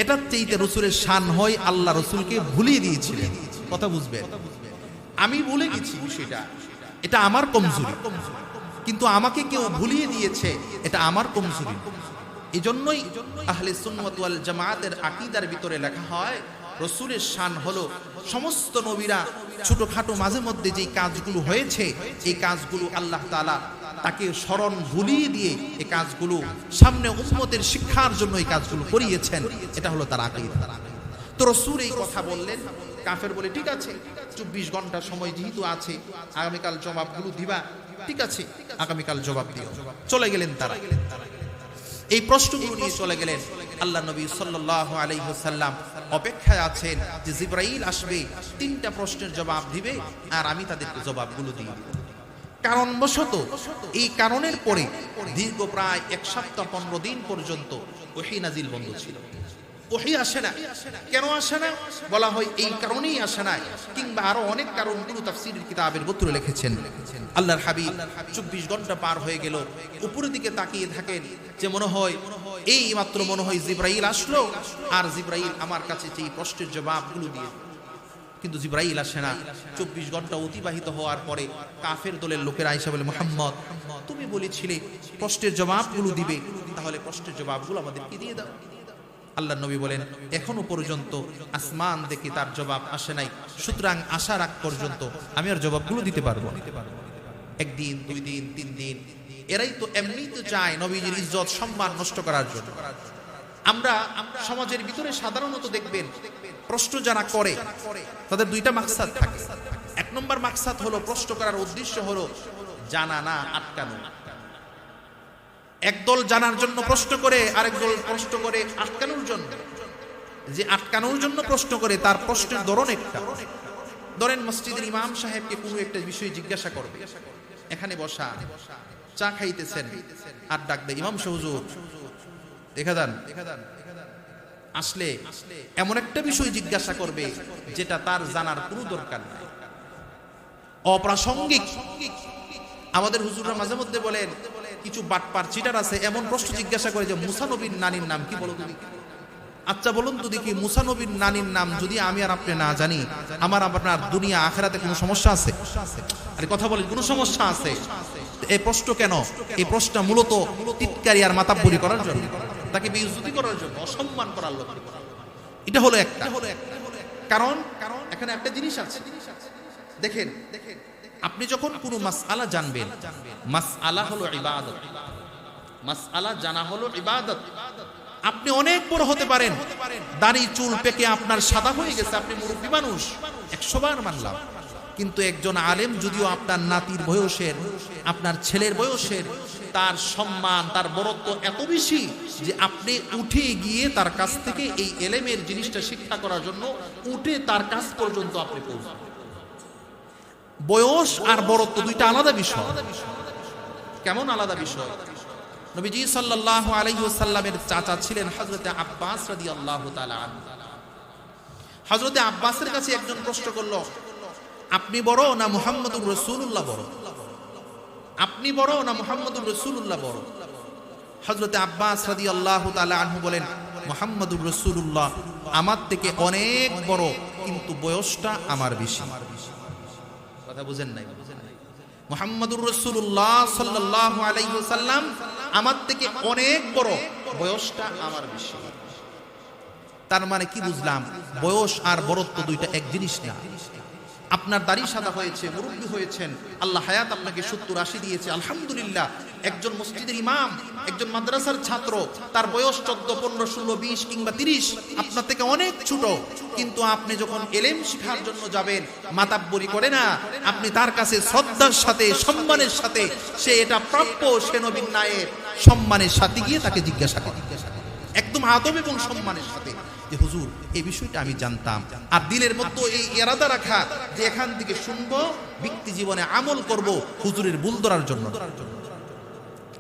Speaker 1: এটার চাইতে রাসূলের শান হয় আল্লাহ রাসূলকে ভুলিয়ে দিয়েছিলেন। কথা বুঝবেন? আমি ভুলে গেছি বিষয়টা, এটা আমার কমজোরি, কিন্তু আমাকে কেউ ভুলিয়ে দিয়েছে, এটা আমার কমজোরি। এজন্যই আহলে সুন্নাত ওয়াল জামাতের আকীদার ভিতরে লেখা হয়, রাসূলের শান হলো সমস্ত নবীরা ছোটখাটো মাঝে মধ্যে যে কাজগুলো হয়েছে, এই কাজগুলো আল্লাহ তাআলা তাকে স্মরণ ভুলিয়ে দিয়ে এই কাজগুলো সামনে উম্মতের শিক্ষার জন্য এই কাজগুলো করিয়েছেন। এটা হলো তার আকীদা। তো রাসূল এই কথা বললেন, কাফের বলে, ঠিক আছে, 24 ঘন্টা সময় যেহেতু আছে, আগামীকাল জবাবগুলো দিবা, ঠিক আছে, আগামীকাল জবাব দিও। চলে গেলেন তারা, এই প্রশ্নগুলো নিয়ে চলে গেলেন। আল্লাহ নবী সাল্লাল্লাহু আলাইহি ওয়াসাল্লাম অপেক্ষায় আছেন যে জিবরাইল আসবে, 3টা প্রশ্নের জবাব দিবে, আর আমি তাদেরকে জবাবগুলো দিয়ে দিব। কারণবশত এই কারণের পরে দীর্ঘ প্রায় 1 সপ্তাহ 15 দিন পর্যন্ত ওহী নাজিল বন্ধ ছিল। ওহী আসে না। কেন আসে না? বলা হয় এই কারণেই আসে না, কিংবা আরো অনেক কারণগুলো তাফসীরের কিতাবের ভিতরে লিখেছেন। আল্লাহর হাবিব 24 ঘন্টা পার হয়ে গেল, উপরের দিকে তাকিয়ে থাকেন, যে মনে হয় এই মাত্র মনে হয় জিবরাইল আসলো, আর জিবরাইল আমার কাছে সেই প্রশ্নের জবাবগুলো দিয়ে। কিন্তু জিবরাইল আসে না। 24 ঘন্টা অতিবাহিত হওয়ার পরে কাফের দলের লোকেরা আয়েশা বলে, মুহাম্মদ, তুমি বলেছিলে প্রশ্নের জবাবগুলো দিবে, তাহলে প্রশ্নের জবাবগুলো আমাদেরকে দিয়ে দাও। আল্লাহ নবী বলেন, এখনো পর্যন্ত আসমান দেখে তার জবাব আসে নাই, সুতরাং আসার আগ পর্যন্ত আমি আর জবাবগুলো দিতে পারবো না। 1 দিন, 2 দিন, 3 দিন, এরাই তো এমনিই তো চায় নবীজির ইজ্জত সম্মান নষ্ট করার জন্য। আমরা সমাজের ভিতরে সাধারণত দেখবেন, প্রশ্ন যারা করে তাদের 2টা মাকসাদ থাকে। 1 নম্বর মাকসাদ হলো, প্রশ্ন করার উদ্দেশ্য হলো জানা না আটকানো। একদল জানার জন্য প্রশ্ন করে, আরেকদল প্রশ্ন করে আটকানোর জন্য। যে আটকানোর জন্য প্রশ্ন করে তার প্রশ্নের ধরন একটা। ধরেন, মসজিদের ইমাম সাহেবকে কোনো একটা বিষয় জিজ্ঞাসা করবে, এখানে বসা, চা খাইতেছেন, আর ডাক দেয়, ইমাম সাহেব হুজুর দেখা দেন, আসলে এমন একটা বিষয় জিজ্ঞাসা করবে যেটা তার জানার কোনো দরকার নাই, অপ্রাসঙ্গিক। আমাদের হুজুররা মাঝে মধ্যে বলেন, কিছু বাটপার চিটার আছে, এমন প্রশ্ন জিজ্ঞাসা করে যে মুসা নবীর নানির নাম কি বলো তুমি? আচ্ছা বলুন তো দেখি, মুসা নবীর নানির নাম যদি আমি আর আপনি না জানি, আমার আপনার দুনিয়া আখিরাতে কোনো সমস্যা আছে? আরে কথা বলেন, কোনো সমস্যা আছে? এই প্রশ্ন কেন? এই প্রশ্ন মূলত টিটকারি আর মাতাব্বরি করার জন্য, তাকে বেইজ্জতি করার জন্য, অসম্মান করার লক্ষ্যে। এটা হলো একটা কারণ। এখানে একটা জিনিস আছে, দেখেন, আপনি যখন কোনো মাসআলা জানবেন, মাসআলা হলো ইবাদত, মাসআলা জানা হলো ইবাদত। আপনি অনেক বড় হতে পারেন, দাড়ি চুল পেকে আপনার সাদা হয়ে গেছে, আপনি মুরব্বী মানুষ, 100 বার মানলাম, কিন্তু একজন আলেম যদিও আপনার নাতির বয়সের, আপনার ছেলের বয়সের, তার সম্মান, তার বড়ত্ব এত বেশি যে আপনি উঠে গিয়ে তার কাছ থেকে এই এলেমের জিনিসটা শিক্ষা করার জন্য উঠে তার কাছ পর্যন্ত আপনি পৌঁছান। বয়স আর বড়ত্ব 2টা আলাদা বিষয়। কেমন আলাদা বিষয়। নবীজি সাল্লাল্লাহু আলাইহি ওয়াসাল্লামের চাচা ছিলেন হযরতে আব্বাস রাদিয়াল্লাহু তাআলা আনহু। হযরতে আব্বাসের কাছে একজন প্রশ্ন করলো, আপনি বড় না মুহাম্মদুর রাসূলুল্লাহ বড়? আপনি বড় না মুহাম্মদুর রাসূলুল্লাহ বড়? হযরতে আব্বাস রাদিয়াল্লাহু তাআলা আনহু বলেন, মুহাম্মদুর রাসূলুল্লাহ আমার থেকে অনেক বড়, কিন্তু বয়সটা আমার বেশি। কথা বুঝেন নাই? মুহাম্মদুর রাসূলুল্লাহ সাল্লাল্লাহু আলাইহি ওয়াসাল্লাম আমার থেকে অনেক বড়, বয়সটা আমার বেশি। তার মানে কি বুঝলাম? বয়স আর বড়ত্ব দুইটা এক জিনিস না। আপনার দাড়ি সাদা হয়েছে, মুরব্বী হয়েছেন, আল্লাহ হায়াত আপনাকে 70-80 দিয়েছে, আলহামদুলিল্লাহ। একজন মসজিদের ইমাম, একজন মাদ্রাসার ছাত্র, তার বয়স 14, 15, 16, 20 কিংবা 30, আপনার থেকে অনেক ছোট, কিন্তু আপনি যখন ইলম শিখার জন্য যাবেন, মাতাব্বরি করে না, আপনি তার কাছে শ্রদ্ধার সাথে, সম্মানের সাথে, সে এটা প্রাপ্য, সে নবীর নায়েব, সম্মানের সাথে গিয়ে তাকে জিজ্ঞাসা করেন, একদম আদব এবং সম্মানের সাথে, যে হুজুর এই বিষয়টা আমি জানতাম। আর দিলের মধ্যে এই ইরাদা রাখা যে এখান থেকে শুনবো, ব্যক্তি জীবনে আমল করব হুজুরের ভুল ধরার জন্য।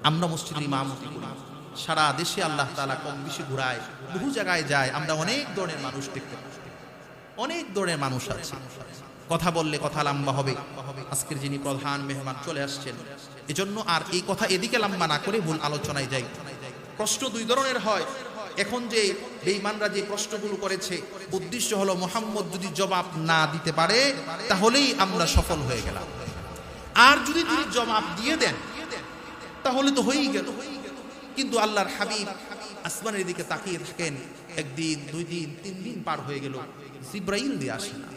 Speaker 1: আমরা মসজিদের ইমামতি করি, সারা দেশে আল্লাহ তাআলা কম বেশি ঘুরায়, বহু জায়গায় যায়, আমরা অনেক ধরনের মানুষ দেখতে পাই, অনেক ধরনের মানুষ আছে। কথা বললে কথা লম্বা হবে। আজকের যিনি প্রধান মেহমান চলে আসছেন, এজন্য আর এই কথা এদিকে লম্বা না করে মূল আলোচনায় যাই। প্রশ্ন দুই ধরনের হয়। এখন যে বেঈমানরা যে প্রশ্নগুলো করেছে, উদ্দেশ্য হলো মুহাম্মদ যদি জবাব না দিতে পারে তাহলেই আমরা সফল হয়ে গেলাম, আর যদি তিনি জবাব দিয়ে দেন তাহলে তো হয়েই গেল। কিন্তু আল্লাহর হাবিব আসমানের দিকে তাকিয়ে থাকেন, একদিন, 2 দিন, 3 দিন পার হয়ে গেল, জিবরাইল দিয়ে আসে না।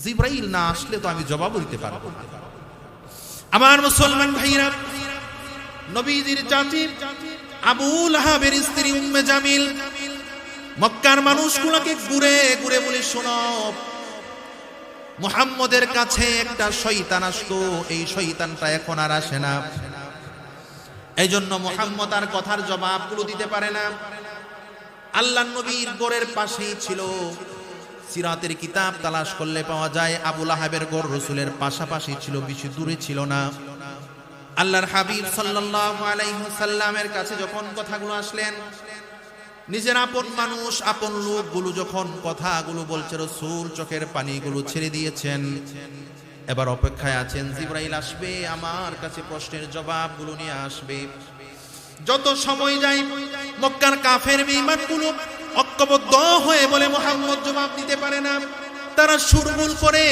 Speaker 1: জিবরাইল না আসলে তো আমি জবাব দিতে পারবো না। আমার মুসলমান ভাইরা, নবীজির চাচি আবু লাহাবের স্ত্রী উম্মে জামিল মক্কার মানুষগুলোকে ঘুরে ঘুরে বলে, শোনো, মুহাম্মদের কাছে একটা শয়তান আসতো, এই শয়তানটা এখন আর আসে না, এই জন্য মুহাম্মদ আর কথার জবাবগুলো দিতে পারে না। আল্লাহর নবীর ঘরের পাশেই ছিল, সিরাতের কিতাব তালাশ করলে পাওয়া যায় আবু লাহাবের ঘর রাসূলের পাশাপাশি ছিল, বেশি দূরে ছিল না। আল্লাহর হাবিব সাল্লাল্লাহু আলাইহি ওয়াসাল্লামের কাছে যখন কথাগুলো আসলেন, নিজের আপন মানুষ, আপন লোকগুলো যখন কথাগুলো বলছে, রাসূল চোখের পানিগুলো ছেড়ে দিয়েছেন, এবার অপেক্ষায় আছেন জিবরাইল আসবে, আমার কাছে প্রশ্নের জবাবগুলো নিয়ে আসবে। যত সময় যায়, মক্কার কাফের বেঈমানগুলো ঐক্যবদ্ধ হয়ে বলে মুহাম্মদ জবাব দিতে পারে না। তারা শুরুল করে,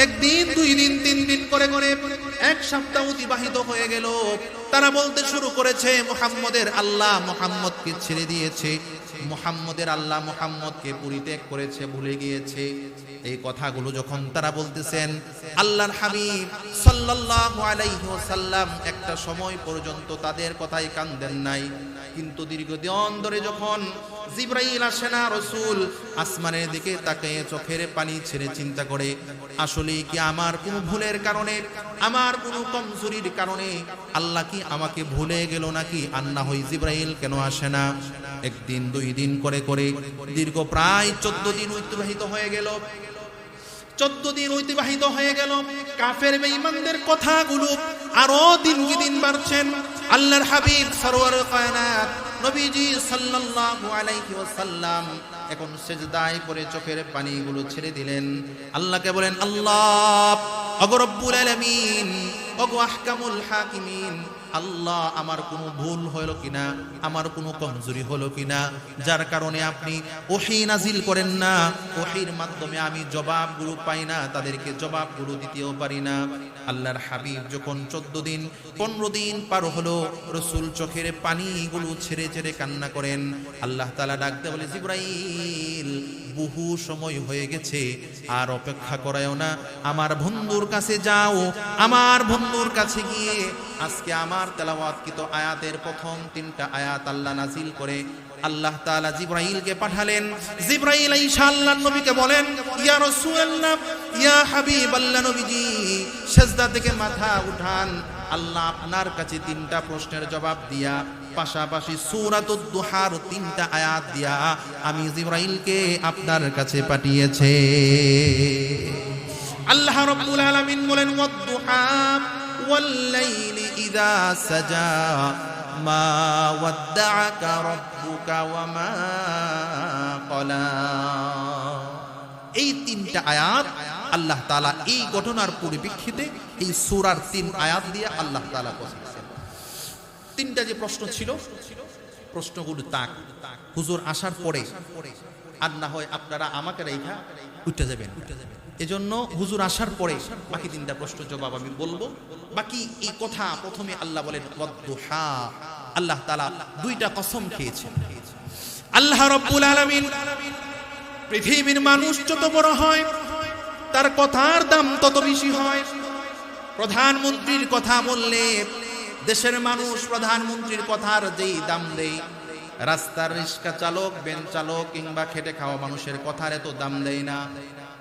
Speaker 1: একদিন, 2 দিন, 3 দিন করে করে 1 সপ্তাহ অতিবাহিত হয়ে গেল। তারা বলতে শুরু করেছে, মুহাম্মদের আল্লাহ মুহাম্মদকে ছেড়ে দিয়েছে, মুহাম্মদের আল্লাহ মুহাম্মদকে পরিত্যাগ করেছে, ভুলে গিয়েছে। এই কথাগুলো যখন তারা বলতেছেন, আল্লাহর হাবিব সাল্লাল্লাহু আলাইহি ওয়াসাল্লাম একটা সময় পর্যন্ত তাদের কথাই কান দেন নাই। কিন্তু দীর্ঘদিন ধরে যখন জিবরাইল আসে না, রাসূল আসমানের দিকে তাকিয়ে চোখের পানি ছেড়ে চিন্তা করে, আসলে কি আমার কোনো ভুলের কারণে, আমার কোনো কমজোরির কারণে আল্লাহ কি আমাকে ভুলে গেল নাকি? আর না হয় জিবরাইল কেন আসে না? 1 দিন 2 দিন করে করে দীর্ঘ প্রায় 14 দিন অতিবাহিত হয়ে গেল। 14 দিন অতিবাহিত হয়ে গেল। কাফের বেঈমানদের কথাগুলো আরো দিন কি দিন বাড়ছেন। আল্লাহর হাবিব সরওয়ার কায়নাত নবীজি সাল্লাল্লাহু আলাইহি ওয়াসাল্লাম এখন সিজদায় পড়ে চোখের পানিগুলো ছেড়ে দিলেন। আল্লাহকে বলেন, আল্লাহ ওগো রব্বুল আলামিন, ওগো আহকামুল হাকিমিন, আল্লাহ আমার কোনো ভুল হলো কিনা, আমার কোনো কমজোরি হলো কিনা, যার কারণে আপনি ওহী নাজিল করেন না, ওহীর মাধ্যমে আমি জবাবগুলো পাই না, তাদেরকে জবাবগুলো দিতেও পারি না। আল্লাহর হাবিব যখন 14 দিন 15 দিন পার হলো, রাসূল চোখের পানিগুলো ছেড়ে ছেড়ে কান্না করেন। আল্লাহ তাআলা ডাকতে বলে, জিবরাইল বহু সময় হয়ে গেছে, আর অপেক্ষা করায়ও না, আমার বন্ধুর কাছে যাও, আমার বন্ধুর কাছে গিয়ে আজকে আমার তেলাওয়াতকৃত আয়াতের প্রথম 3টা আয়াত আল্লাহ নাজিল করে আল্লাহ তাআলা জিবরাইলকে পাঠালেন। জিবরাইল আইসা আল্লাহর নবীকে বলেন, ইয়া রাসূলুল্লাহ, ইয়া হাবিবাল্লাহ, নবীজি সিজদা থেকে মাথা উঠান, আল্লাহ আপনার কাছে 3টা প্রশ্নের জবাব দিয়া, পাশাপাশি সূরাতুদ দুহার 3টা আয়াত দিয়া আমি জিবরাইলকে আপনার কাছে পাঠিয়েছে। আল্লাহ রাব্বুল আলামিন বলেন, ওয়াদ দুহা ওয়াল্লাইলি ইযা সাজা মা ওয়াদ্দাআকা রাব্বুকা ওয়া মা ক্বালা। এই তিনটা আয়াত আল্লাহ তাআলা এই ঘটনার পরিপ্রেক্ষিতে এই সূরার 3 আয়াত দিয়ে আল্লাহ তাআলা বলেছেন। তিনটা যে প্রশ্ন ছিল, প্রশ্নগুলো তাক হুজুর আসার পরে আর না হয় আপনারা আমাকে রেখা উঠে যাবেন, এজন্য হুজুর আসার পরে বাকি তিনটা প্রশ্ন জবাব আমি বলবো। বাকি এই কথা প্রথমে আল্লাহ বলেন ওয়াদ্দুহা, আল্লাহ তাআলা দুইটা কসম খেয়েছেন। আল্লাহ রাব্বুল আলামিন পৃথিবীর মানুষ যত বড় হয় তার কথার দাম তত বেশি হয়। প্রধানমন্ত্রীর কথা বললে দেশের মানুষ প্রধানমন্ত্রীর কথার যেই দাম দেয়, রাস্তার রিক্সা চালক, ভ্যান চালক কিংবা খেটে খাওয়া মানুষের কথার এত দাম দেয় না।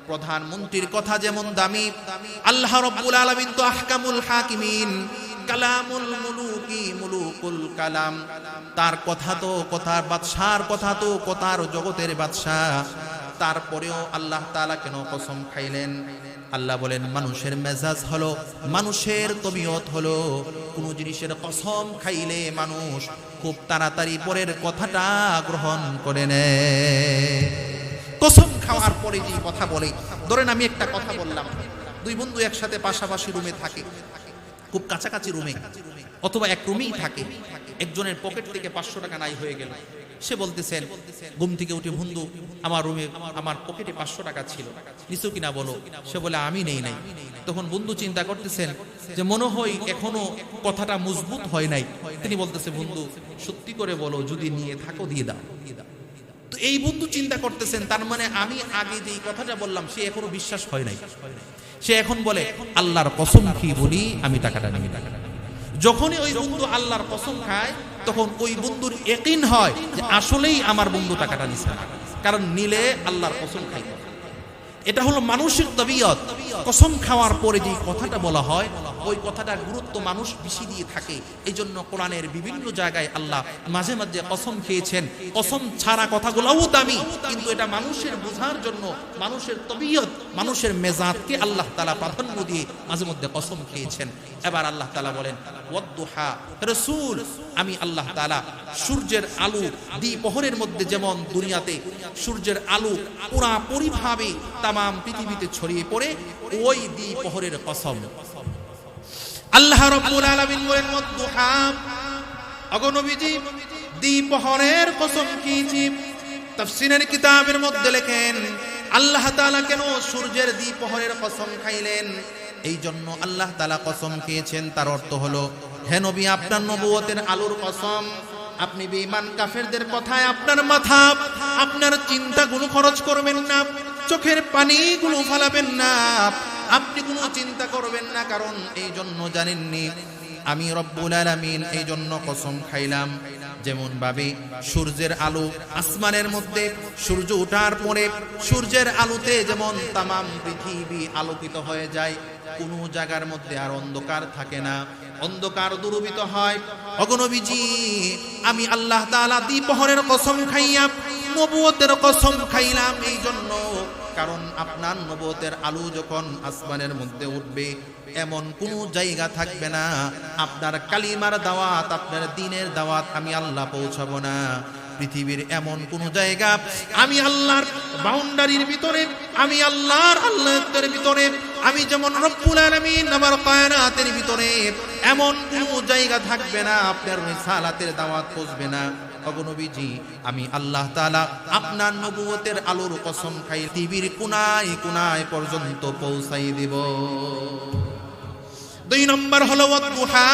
Speaker 1: প্রধানমন্ত্রীর কথা যেমন দামি, আল্লাহ রাব্বুল আলামিন তো আহকামুল হাকিমিন, কালামুল মুলুকি মুলুকুল কালাম, তার কথা তো কথার বাদশার কথা তো কথার জগতের বাদশাহ। তারপরেও আল্লাহ তাআলা কেন কসম খাইলেন? আল্লাহ বলেন মানুষের মেজাজ হলো, মানুষের তবিয়ত হলো, কোন জিনিসের কসম খাইলে মানুষ খুব তাড়াতাড়ি পরের কথাটা গ্রহণ করে নেয়। কসম খাওয়ার পরে যে কথা বলে, ধরেন আমি একটা কথা বললাম, দুই বন্ধু একসাথে পাশাপাশি রুমে থাকে, খুব কাছাকাছি রুমে অথবা এক রুমেই থাকে, একজনের পকেট থেকে 500 টাকা নাই হয়ে গেল। সে বলতেছেন ঘুম থেকে উঠে, বন্ধু আমার রুমে আমার পকেটে 500 টাকা ছিল, নিছো কিনা বলো। সে বলে আমি নেই নাই। তখন বন্ধু চিন্তা করতেছেন যে মনে হয় এখনো কথাটা মজবুত হয় নাই। তিনি বলতেছে বন্ধু সত্যি করে বলো, যদি নিয়ে থাকো দিয়ে দাও। তো এই বন্ধু চিন্তা করতেছেন তার মানে আমি আগে যেই কথাটা বললাম সে এখনো বিশ্বাস হয় নাই। সে এখন বলে আল্লাহর কসম খেয়ে বলি আমি টাকাটা নিয়ে টাকাটা। যখনই ওই বন্ধু আল্লাহর কসম খায় তখন ওই বন্ধুর ইয়াকিন হয় যে আসলেই আমার বন্ধু টাকাটা নিছে না, কারণ নিলে আল্লাহর কসম খাইতে। এটা হলো মানুষের তবিয়ত। কসম খাওয়ার পরে যে কথাটা বলা হয় ওই কথাটার গুরুত্ব মানুষ বেশি দিয়ে থাকে। এই জন্য কোরআনের বিভিন্ন জায়গায় আল্লাহ মাঝে মাঝে কসম খেয়েছেন। কসম ছাড়া কথাগুলোও দামি, কিন্তু এটা মানুষের বোঝার জন্য, মানুষের তবিয়ত, মানুষের মেজাজকে আল্লাহ তাআলা প্রাধান্য দিয়ে মাঝে মধ্যে কসম খেয়েছেন। এবার আল্লাহ তাআলা বলেন ওয়াদ্দুহা, রাসূল আমি আল্লাহ তাআলা সূর্যের আলো দ্বিপ্রহরের মধ্যে যেমন দুনিয়াতে সূর্যের আলো পুরাপুরিভাবে তামাম পৃথিবীতে ছড়িয়ে পড়ে, ওই দ্বিপ্রহরের কসম। আল্লাহ রাব্বুল আলামিন বলেন ওয়াদ্দুহা, ওগো নবীজি দ্বিপ্রহরের কসম খেয়েছি। তাফসীরের কিতাবের মধ্যে লেখেন আল্লাহ তাআলা কেন সূর্যের দ্বিপ্রহরের কসম খাইলেন? এই জন্য আল্লাহ তাআলা কসম খেয়েছেন, তার অর্থ হলো হে নবী আপনার নবুয়তের আলোর কসম, আপনি বেঈমান কাফেরদের কথায় আপনার মাথা, আপনার চিন্তাগুলো খরচ করবেন না, চোখের পানিগুলো ফেলাবেন না, আপনি কোনো চিন্তা করবেন না। কারণ এই জন্য জানেননি আমি রব্বুল আলামিন এই জন্য কসম খাইলাম যেমন ভাবে সূর্যের আলো আসমানের মধ্যে সূর্য ওঠার পরে সূর্যের আলোতে যেমন তামাম পৃথিবী আলোকিত হয়ে যায়, কোনো জায়গার মধ্যে আর অন্ধকার থাকে না, অন্ধকার দূরীভূত হয়। ওগো নবীজি আমি আল্লাহ তাআলা দ্বিপ্রহরের কসম খাইয়া নবুয়তের কসম খাইলাম এই জন্য, কারণ আপনার নবুয়তের আলো যখন আসমানের মধ্যে উঠবে এমন কোন জায়গা থাকবে না আপনার কালিমার দাওয়াত, আপনার দ্বীনের দাওয়াত আমি আল্লাহ পৌঁছাবো না। পৃথিবীর এমন কোন জায়গা আমি আল্লাহর বাউন্ডারির ভিতরে, আমি আল্লাহর আল্লাহর ভিতরে, আমি যেমন রব্বুল আলামিন আমার কায়নাতের ভিতরে এমন কোন জায়গা থাকবে না আপনার রিসালাতের দাওয়াত পৌঁছবে না। ওগো নবীজি আমি আল্লাহ তাআলা আপনার নবুয়তের আলোর কসম খাই পৃথিবীর কোনায় কোনায় পর্যন্ত পৌঁছাই দেব। 2 নম্বর হলো ওয়াদ্দুহা,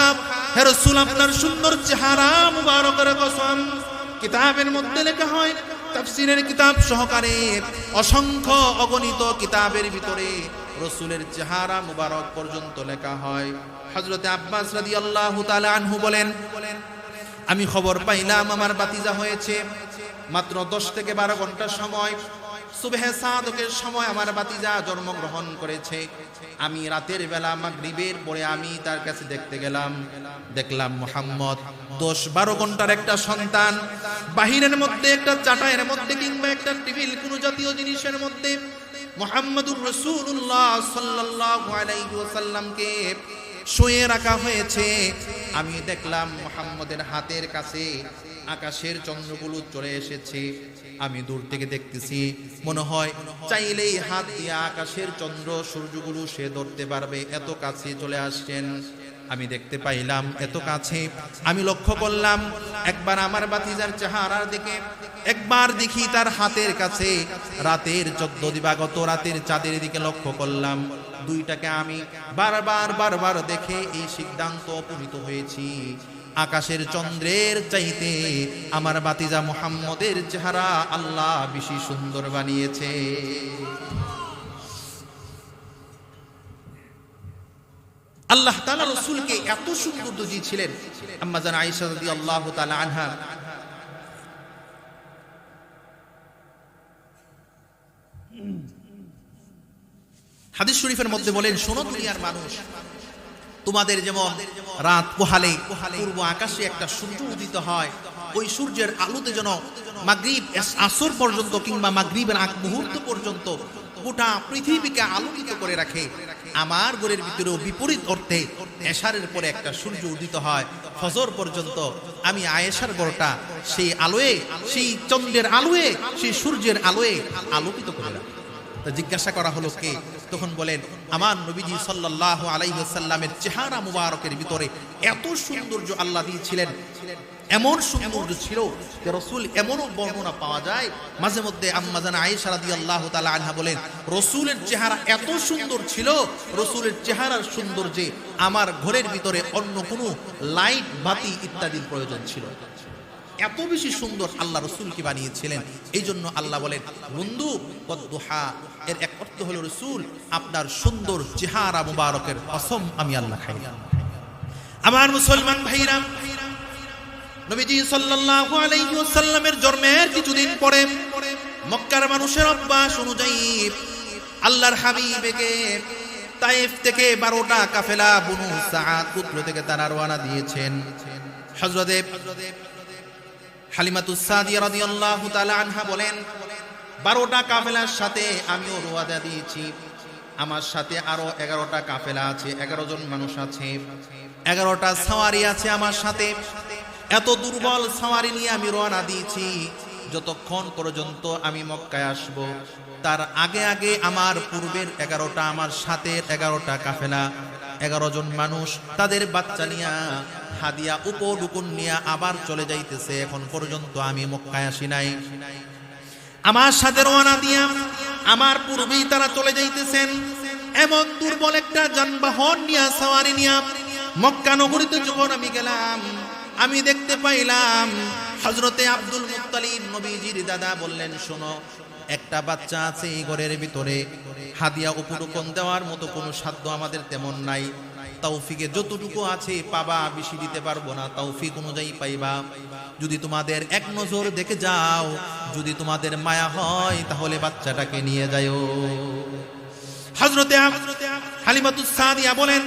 Speaker 1: হে রাসূল আপনার সুন্দর চেহারা মুবারকের কসম। কিতাবের মধ্যে লেখা হয়, তাফসীরের কিতাব সহকারে অসংখ্য অগণিত কিতাবের ভিতরে রাসূলের চেহারা মুবারক পর্যন্ত লেখা হয়। হযরতে আব্বাস রাদিয়াল্লাহু তাআলা আনহু বলেন আমি খবর পাইলাম আমার বাতিজা হয়েছে মাত্র 10 থেকে 12 ঘন্টা সময়, সুবহে সাদকের সময় আমার বাতিজা জন্মগ্রহণ করেছে। আমি রাতের বেলা মাগরিবের পরে আমি তার কাছে দেখতে গেলাম, দেখলাম মুহাম্মদ 10-12 ঘন্টার একটা সন্তান বাহিরের মধ্যে একটা চাটাইয়ের মধ্যে কিংবা একটা টেবিল কোন জাতীয় জিনিসের মধ্যে মুহাম্মদুর রাসূলুল্লাহ সাল্লাল্লাহু আলাইহি ওয়াসাল্লামকে শুয়ে রাখা হয়েছে। আমি দেখলাম মুহাম্মদের হাতের কাছে আকাশের চন্দ্রগুলো চলে এসেছে। আমি দূর থেকে দেখতেছি, মনে হয় চাইলেই হাত দিয়ে আকাশের চন্দ্র সূর্যগুলো সে ধরতে পারবে, এত কাছে চলে আসছেন। আমি দেখতে পাইলাম এত কাছে। আমি লক্ষ্য করলাম একবার আমার বাতিজার চেহারার দিকে, একবার দেখি তার হাতের কাছে রাতের 14 দিবাগত রাতের চাঁদের দিকে লক্ষ্য করলাম। দুইটাকে আমি বারবার দেখে এই সিদ্ধান্ত উপনীত হয়েছি, আকাশের চন্দ্রের চাইতে আমার বাতিজা মুহাম্মদের চেহারা আল্লাহ বেশি সুন্দর বানিয়েছে। আল্লাহ তাআলা রাসূলকে এত সুন্দর দিয়েছিলেন। আম্মা জান আয়েশা রাদিয়াল্লাহু তাআলা আনহা হাদিস শরীফের মধ্যে বলেন, শোনো দুনিয়ার মানুষ, তোমাদের যেমন রাত পোহালে পূর্ব আকাশে একটা সূর্য উদিত হয়, ওই সূর্যের আলোতে যেন মাগরিব আসর পর্যন্ত কিংবা মাগরিবের আগ মুহূর্ত পর্যন্ত গোটা পৃথিবীকে আলোকিত করে রাখে, আমার ঘরের ভিতরেও বিপরীত অর্থে এশারের পরে একটা সূর্য উদিত হয় ফজর পর্যন্ত। আমি আয়েশার ঘরটা সেই আলোয়, সেই চন্দ্রের আলোয়, সেই সূর্যের আলোয় আলোকিত করে রাখে। তো জিজ্ঞাসা করা হলো কে? তখন বলেন, আমার নবীজি সাল্লাল্লাহু আলাইহি ওয়াসাল্লামের চেহারা মুবারকের ভিতরে এত সৌন্দর্য আল্লাহ দিয়েছিলেন, এমন সৌন্দর্য ছিল যে রাসূল এমনও বর্ণনা পাওয়া যায় মাঝে মধ্যে। আম্মা জান আয়েশা রাদিয়াল্লাহু তাআলা আনহা বলেন, রাসূলের চেহারা এত সুন্দর ছিল, রাসূলের চেহারার সৌন্দর্যে আমার ঘরের ভিতরে অন্য কোনো লাইট বাতি ইত্যাদির প্রয়োজন ছিল, এত বেশি সুন্দর আল্লাহ রাসূলকে বানিয়েছিলেন। এই জন্য আল্লাহ বলেন, বন্ধু ওয়াদুহা, এর এক অর্থ হলো রাসূল আপনার সুন্দর চেহারা মুবারকের কসম আমি আল্লাহ খাইলাম। আমার মুসলমান ভাইরা, নবীজি সাল্লাল্লাহু আলাইহি ওয়াসাল্লামের জন্মের কিছুদিন পরে মক্কার মানুষের অভ্যাস অনুযায়ী আল্লাহর হাবিবকে তায়েফ থেকে 12টা কাফেলা বনু সাআদ গোত্র থেকে তারা রওনা দিয়েছেন। হযরতে হালিমাতুস সাদিয়া রাদিয়াল্লাহু তাআলা আনহা বলেন, 12টা কাফেলার সাথে আমিও রওনা দিয়েছি, আমার সাথে আরো 11টা কাফেলা আছে, 11 জন মানুষ আছে, 11টা সাওয়ারি আছে আমার সাথে। এত দুর্বল সাওয়ারি নিয়ে আমি রওনা দিয়েছি, যতক্ষণ পর্যন্ত আমি মক্কায় আসব তার আগে আগে আমার পূর্বের 11টা, আমার সাথে 11টা কাফেলা, 11 জন মানুষ তাদের বাচ্চা নিয়ে হাদিয়া উপঢুকুন নিয়ে আবার চলে যাইতেছে। এখন পর্যন্ত আমি মক্কায় আসি নাই। আমার সাথে রওনা দিয়া আমার পূর্বেই তারা চলে যাইতেছেন। এমন দুর্বল একটা যানবাহন নিয়ে, সাওয়ারি নিয়ে মক্কা নগরীতে যখন আমি গেলাম, আমি দেখতে পাইলাম হযরতে আব্দুল মুত্তালিব নবীজির দাদা বললেন, শোনো, একটা বাচ্চা আছে এই ঘরের ভিতরে, হাদিয়া উপঢুকন দেওয়ার মতো কোনো সাধ্য আমাদের তেমন নাই, তৌফিকে যতটুকু আছে পাবা, বেশি দিতে পারবো না, তৌফিক অনুযায়ী পাইবা। যদি তোমাদের এক নজর দেখে যাও, যদি তোমাদের মায়া হয় তাহলে বাচ্চাটাকে নিয়ে যাও। হযরতে হালিমাতুস সাদিয়া বলেন,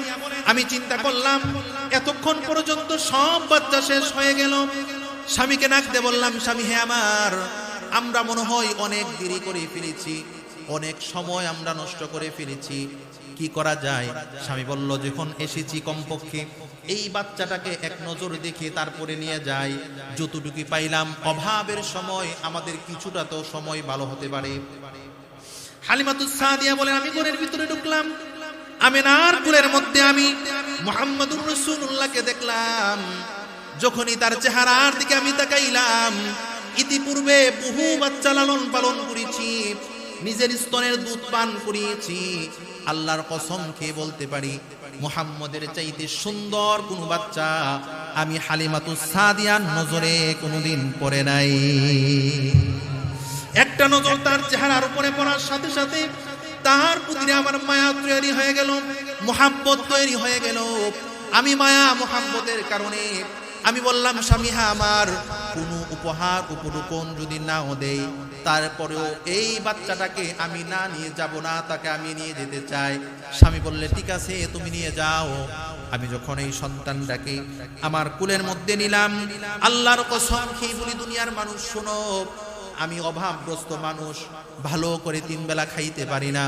Speaker 1: আমি চিন্তা করলাম এতক্ষণ পর্যন্ত সব বাচ্চা শেষ হয়ে গেল। স্বামীকে ডাকতে বললাম, স্বামী হে আমার, আমরা মনে হয় অনেক দেরি করে ফেলেছি, অনেক সময় আমরা নষ্ট করে ফেলেছি, কি করা যায়? স্বামী বলল, যখন এসেছি কমপক্ষে এই বাচ্চাটাকে এক নজর দেখে তারপরে নিয়ে যাই, যতটুকু পাইলাম অভাবের সময় আমাদের কিছুটা তো সময় ভালো হতে পারে। হালিমাতুস সাদিয়া বলেন, আমি ঘরের ভিতরে ঢুকলাম, আমিনার কুলের মধ্যে আমি মুহাম্মদুর রাসূলুল্লাহকে দেখলাম। যখনই তার চেহারার দিকে আমি তাকাইলাম, ইতিপূর্বে বহু বাচ্চা লালন পালন করেছি, নিজের স্তনের দুধ পান করিয়েছি, আল্লাহর কসম খেয়ে বলতে পারি মুহাম্মদের চাইতে সুন্দর কোন বাচ্চা আমি হালিমাতুস সাদিয়ার নজরে কোনোদিন পড়ে নাই। একটা নজর তার চেহারার উপরে পড়ার সাথে সাথে তার প্রতি আমার মায়া তৈরি হয়ে গেল, মুহাব্বত তৈরি হয়ে গেল। আমি মায়া মুহাব্বতের কারণে আমি বললাম, স্বামী হ্যাঁ, আমার কোনো উপহার উপঢৌকন যদি নাও দেই, তারপরেও এই বাচ্চাটাকে আমি না নিয়ে যাব না, তাকে আমি নিয়ে যেতে চাই। স্বামী বললে, ঠিক আছে তুমি নিয়ে যাও। আমি যখন এই সন্তানটাকে আমার কুলের মধ্যে নিলাম, আল্লাহর কসম খেয়ে বলি, দুনিয়ার মানুষ শোনো, আমি অভাবগ্রস্ত মানুষ, ভালো করে 3 বেলা খাইতে পারি না,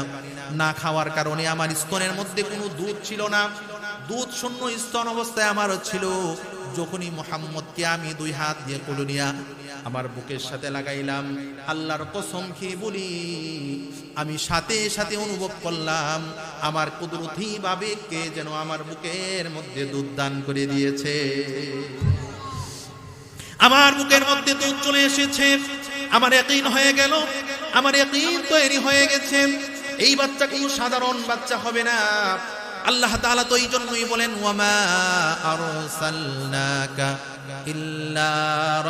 Speaker 1: না খাওয়ার কারণে আমার স্তনের মধ্যে কোনো দুধ ছিল না, দুধ শূন্য স্তন অবস্থায় আমার ছিল। যখনই মুহাম্মদকে আমি দুই হাত দিয়ে কোলে নিয়া আমার বুকের সাথে লাগাইলাম, আল্লাহর কসম খেয়ে বলি আমি সাথে সাথে অনুভব করলাম আমার কুদরতি ভাবে কে যেন আমার বুকের মধ্যে দুধ দান করে দিয়েছে। আমার বুকের মধ্যে দুধ চলে এসেছে। আমার ইয়াকিন হয়ে গেল, আমার ইয়াকিন তৈরি হয়ে গেছে এই বাচ্চা কোনো সাধারণ বাচ্চা হবে না। আল্লাহ তাআলা তো এই জন্যই বলেন ওয়ামা আরসালনাকা ইল্লা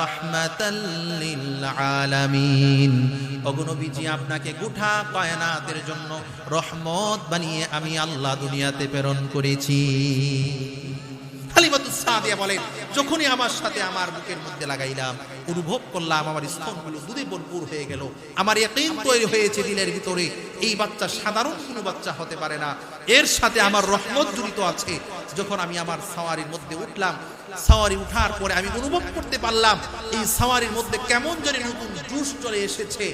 Speaker 1: রাহমাতাল লিল আলামিন। ওগো নবীজি, আপনাকে গোটা কায়নাতের জন্য রহমত বানিয়ে আমি আল্লাহ দুনিয়াতে প্রেরণ করেছি। হালিমাতুস সাদিয়া বলেন, যখনই আমার সাথে আমার বুকের মধ্যে লাগাইলাম অনুভব করলাম আমার স্তনগুলো দুধে ভরপুর হয়ে গেল। আমার ইয়াকিন তৈরি হয়েছে দিলের ভিতরে এই বাচ্চা সাধারণ কোনো বাচ্চা হতে পারে না, এর সাথে আমার রহমত জড়িত আছে। যখন আমি আমার সাওয়ারির মধ্যে উঠলাম, সাওয়ারি উঠার পরে আমি অনুভব করতে পারলাম এই সাওয়ারির মধ্যে কেমন জানি নতুন জোশ চলে এসেছে।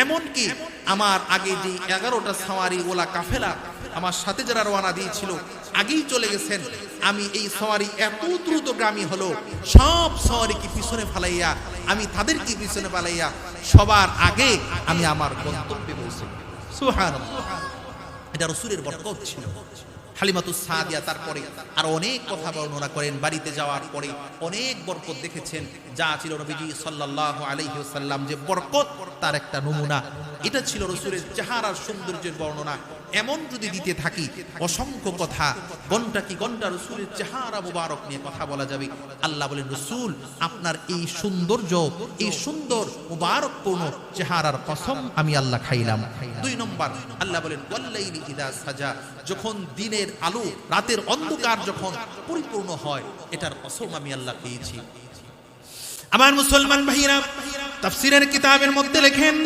Speaker 1: এমনকি আমার আগে যে 11টা সাওয়ারি ওলা কাফেলা আমার সাথে যারা রওনা দিয়েছিল আগেই চলে গেছেন, আমি এই সাওয়ারি এত দ্রুতগামী হলো সব সাওয়ারিকে পিছনে ফালাইয়া আমি তাদেরকে পিছনে ফালাইয়া সবার আগে আমি আমার গন্তব্যে পৌঁছে। সুবহানাল্লাহ, এটা রাসূলের বরকত ছিল। হালিমাতুস সাদিয়া তারপরে আর অনেক কথা বর্ণনা করেন। বাড়িতে যাওয়ার পরে অনেক বরকত দেখেছেন, যা ছিল নবীজি সাল্লাল্লাহু আলাইহি ওয়াসাল্লাম যে বরকত তার একটা নমুনা। এটা ছিল রাসূলের চেহারার সৌন্দর্যের বর্ণনা। এমন যদি দিতে থাকি অসংখ্য কথা, ঘন্টা কি ঘন্টা রাসূলের চেহারা মুবারক নিয়ে কথা বলা যাবে। আল্লাহ বলেন, রাসূল আপনার এই সৌন্দর্য, এই সুন্দর মুবারকপূর্ণ চেহারার কসম আমি আল্লাহ খাইলাম। 2 নম্বর আল্লাহ বলেন ওয়াল্লাইলি ইযা সাজা, যখন দিনের আলো রাতের অন্ধকার যখন পরিপূর্ণ হয় এটার কসম আমি আল্লাহ খেয়েছি। আমার মুসলমান ভাইরা তাফসীরের কিতাবের মধ্যে লেখেন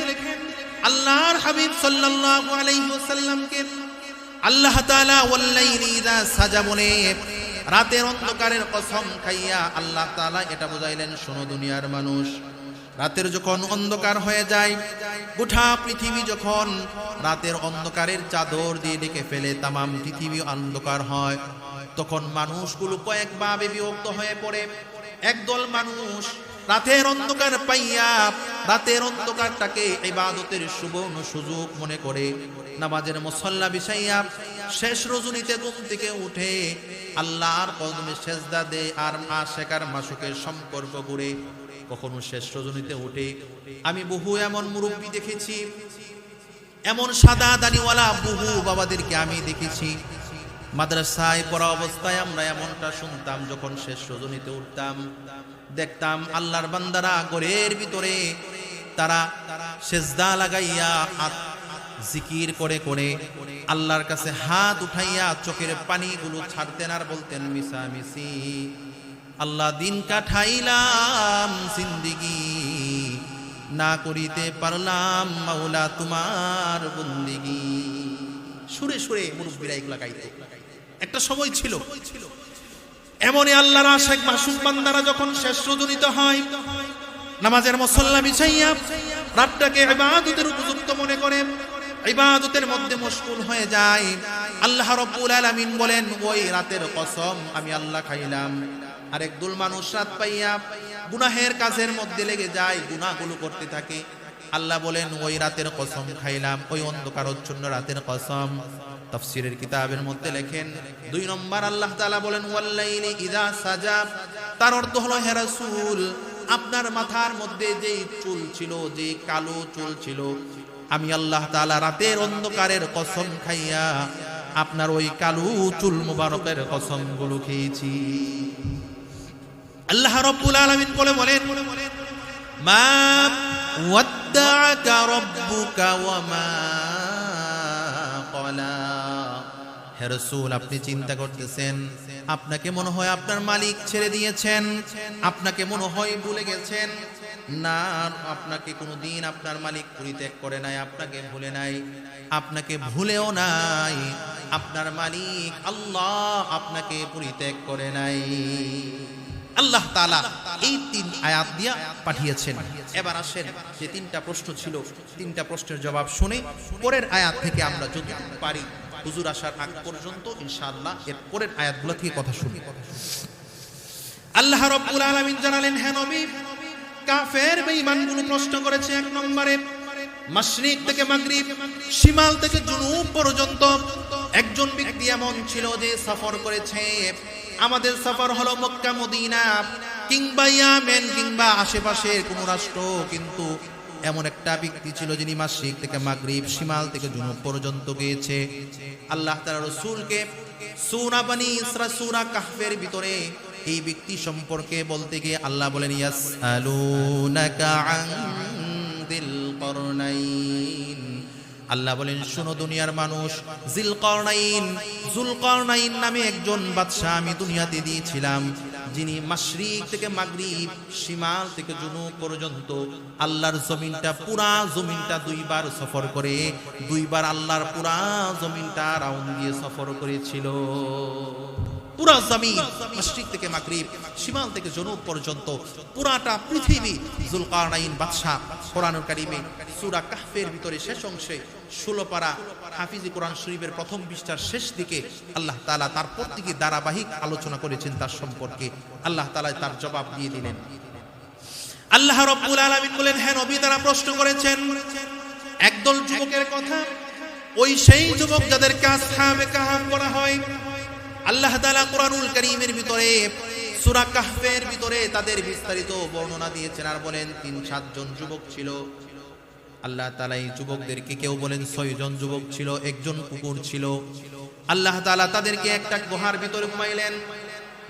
Speaker 1: আল্লাহর হাবিব সাল্লাল্লাহু আলাইহি ওয়াসাল্লামকে আল্লাহ তাআলা ওয়াল্লাইলি ইযা সাজা বলে রাতের অন্ধকারের কসম খাইয়া আল্লাহ তাআলা এটা বুঝাইলেন, শোনো দুনিয়ার মানুষ, রাতের যখন অন্ধকার হয়ে যায়, গোটা পৃথিবী যখন রাতের অন্ধকারের চাদর দিয়ে ঢেকে ফেলে, তামাম পৃথিবী অন্ধকার হয়, তখন মানুষগুলো কয়েক ভাবে বিভক্ত হয়ে পড়ে। একদল মানুষ রাতের অন্ধকার পাইয়া রাতের অন্ধকারটাকে ইবাদতের সুবর্ণ সুযোগ মনে করে নামাজের মুসল্লা বিছাইয়া শেষ রজনীতে ঘুম থেকে উঠে আল্লাহর কদমে সেজদা দেয় আর আশিকার মাশুকের সম্পর্ক গড়ে। কখনো শেষ রজনীতে উঠে আমি বহু এমন মুরব্বী দেখেছি, এমন সাদা দাড়িওয়ালা বহু বাবাদেরকে আমি দেখেছি। মাদ্রাসায় পড়া অবস্থায় আমরা এমনটা শুনতাম, যখন শেষ রজনীতে উঠতাম দেখতাম আল্লাহর বান্দারা ঘরের ভিতরে তারা সেজদা লাগাইয়া হাত জিকির করে করে আল্লাহর কাছে হাত উঠাইয়া চোখের পানিগুলো ছাড়তেন আর বলতেন, মিশামিশি আল্লাহ দিন কাটাইলাম, জিন্দেগি না করিতে পারলাম মাওলা তোমার বন্দেগি। সুরে সুরে মুরব্বীরা এগুলা গাইতো। একটা সময় ছিল এমনই আল্লাহর আশিক মাসুক বান্দারা যখন শেষ রজনীতে হয় নামাজের মুসল্লা বিছাইয়া রাতটাকে ইবাদতের উপযুক্ত মনে করে ইবাদতের মধ্যে মশগুল হয়ে যায়। আল্লাহ রাব্বুল আলামিন বলেন, ওই রাতের কসম আমি আল্লাহ খাইলাম। আরেকদল মানুষ রাত পাইয়া গুনাহের কাজের মধ্যে লেগে যায়, গুনাহগুলো করতে থাকে। আল্লাহ বলেন, ওই রাতের কসম খাইলাম, ওই অন্ধকারচ্ছন্ন রাতের কসম। তাফসীরের কিতাবের মধ্যে লেখেন 2 নম্বর আল্লাহ তাআলা বলেন ওয়াল্লাইলি ইযা সাজা, তার অর্থ হলো হে রাসূল আপনার মাথার মধ্যে যে চুল ছিল, যে কালো চুল ছিল, আমি আল্লাহ তাআলা রাতের অন্ধকারের কসম খাইয়া আপনার ওই কালো চুল মুবারকের কসমগুলো খেয়েছি। আল্লাহ রাব্বুল আলামিন বলেন মা ওয়াদ্দাআকা রাব্বুকা ওয়া মা ক্বালা। হে রাসূল আপনি চিন্তা করতেছেন, আপনাকে মনে হয় আপনার মালিক ছেড়ে দিয়েছেন, আপনাকে মনে হয় ভুলে গেছেন। না, আপনাকে কোনোদিন আপনার মালিক পরিত্যাগ করে নাই, আপনাকে ভুলে নাই, আপনাকে ভুলেও নাই। আপনার মালিক আল্লাহ আপনাকে পরিত্যাগ করে নাই। আল্লাহ তাআলা এই 3 আয়াত দিয়া পাঠিয়েছেন। এবার আসেন যে 3টা প্রশ্ন ছিল, 3টা প্রশ্নের জবাব শুনে পরের আয়াত থেকে আমরা যদি পারি হুজুর আসার আগ পর্যন্ত ইনশাআল্লাহ এর পরের আয়াতগুলো থেকে কথা শুনি। আল্লাহ রাব্বুল আলামিন জানালেন, হে নবী, কাফের বেঈমানগুলো প্রশ্ন করেছে, এক নম্বরে মাশরিক থেকে মাগরিব, শিমাল থেকে জুনুব পর্যন্ত একজন ব্যক্তি এমন ছিল যে সফর করেছে। আমাদের সফর হলো মক্কা মদিনা কিংবা ইয়ামেন কিংবা আশেপাশের কোন রাষ্ট্র, কিন্তু এমন একটা ব্যক্তি ছিল যিনি মাশরিক থেকে মাগরিব, শিমাল থেকে জুনুব পর্যন্ত গিয়েছে। আল্লাহ তাআলা রাসূলকে সূরা বনী ইসরা সূরা কাহফের ভিতরে এই ব্যক্তি সম্পর্কে বলতে গিয়ে আল্লাহ বলেন, ইয়াসআলুনাকা আন যিল করনাইন। আল্লাহ বলেন, শুনো দুনিয়ার মানুষ, যুলকারনাইন নামে একজন বাদশা আমি দুনিয়াতে দিয়েছিলাম, যিনি মাশরিক থেকে মাগরিব, শিমাল থেকে জুনুব পর্যন্ত আল্লাহর জমিনটা, পুরা জমিনটা দুইবার সফর করে, দুইবার আল্লাহর পুরা জমিনটা রাউন্ড দিয়ে সফর করেছিল। পুরা জমিন মাশরিক থেকে মাগরিব, শিমাল থেকে জুনুব পর্যন্ত পুরাটা পৃথিবী যুলকারনাইন বাদশা কোরআনুল কারীমে সূরা কাহফের ভিতরে শেষ অংশে 16 পারা হাফিজি কোরআন শরীফের প্রথম পৃষ্ঠার শেষ দিকে আল্লাহ তাআলা তারপর থেকে ধারাবাহিক আলোচনা করেছেন তার সম্পর্কে। আল্লাহ তাআলা তার জবাব দিয়ে দিলেন। আল্লাহ রাব্বুল আলামিন বলেন, হে নবী, তারা প্রশ্ন করেছেন একদল যুবকের কথা, ওই সেই যুবক যাদেরকে আসহাবে কাহফ বলা হয়। আল্লাহ তাআলা কোরআনুল কারীমের ভিতরে সূরা কাহফের ভিতরে তাদের বিস্তারিত বর্ণনা দিয়েছেন আর বলেন 3-7 জন যুবক ছিল। আল্লাহ তাআলা এই যুবকদেরকে কেউ বলেন 6 জন যুবক ছিল, একজন কুকুর ছিল। আল্লাহ তাআলা তাদেরকে একটা গুহার ভিতরে ঘুমাইলেন।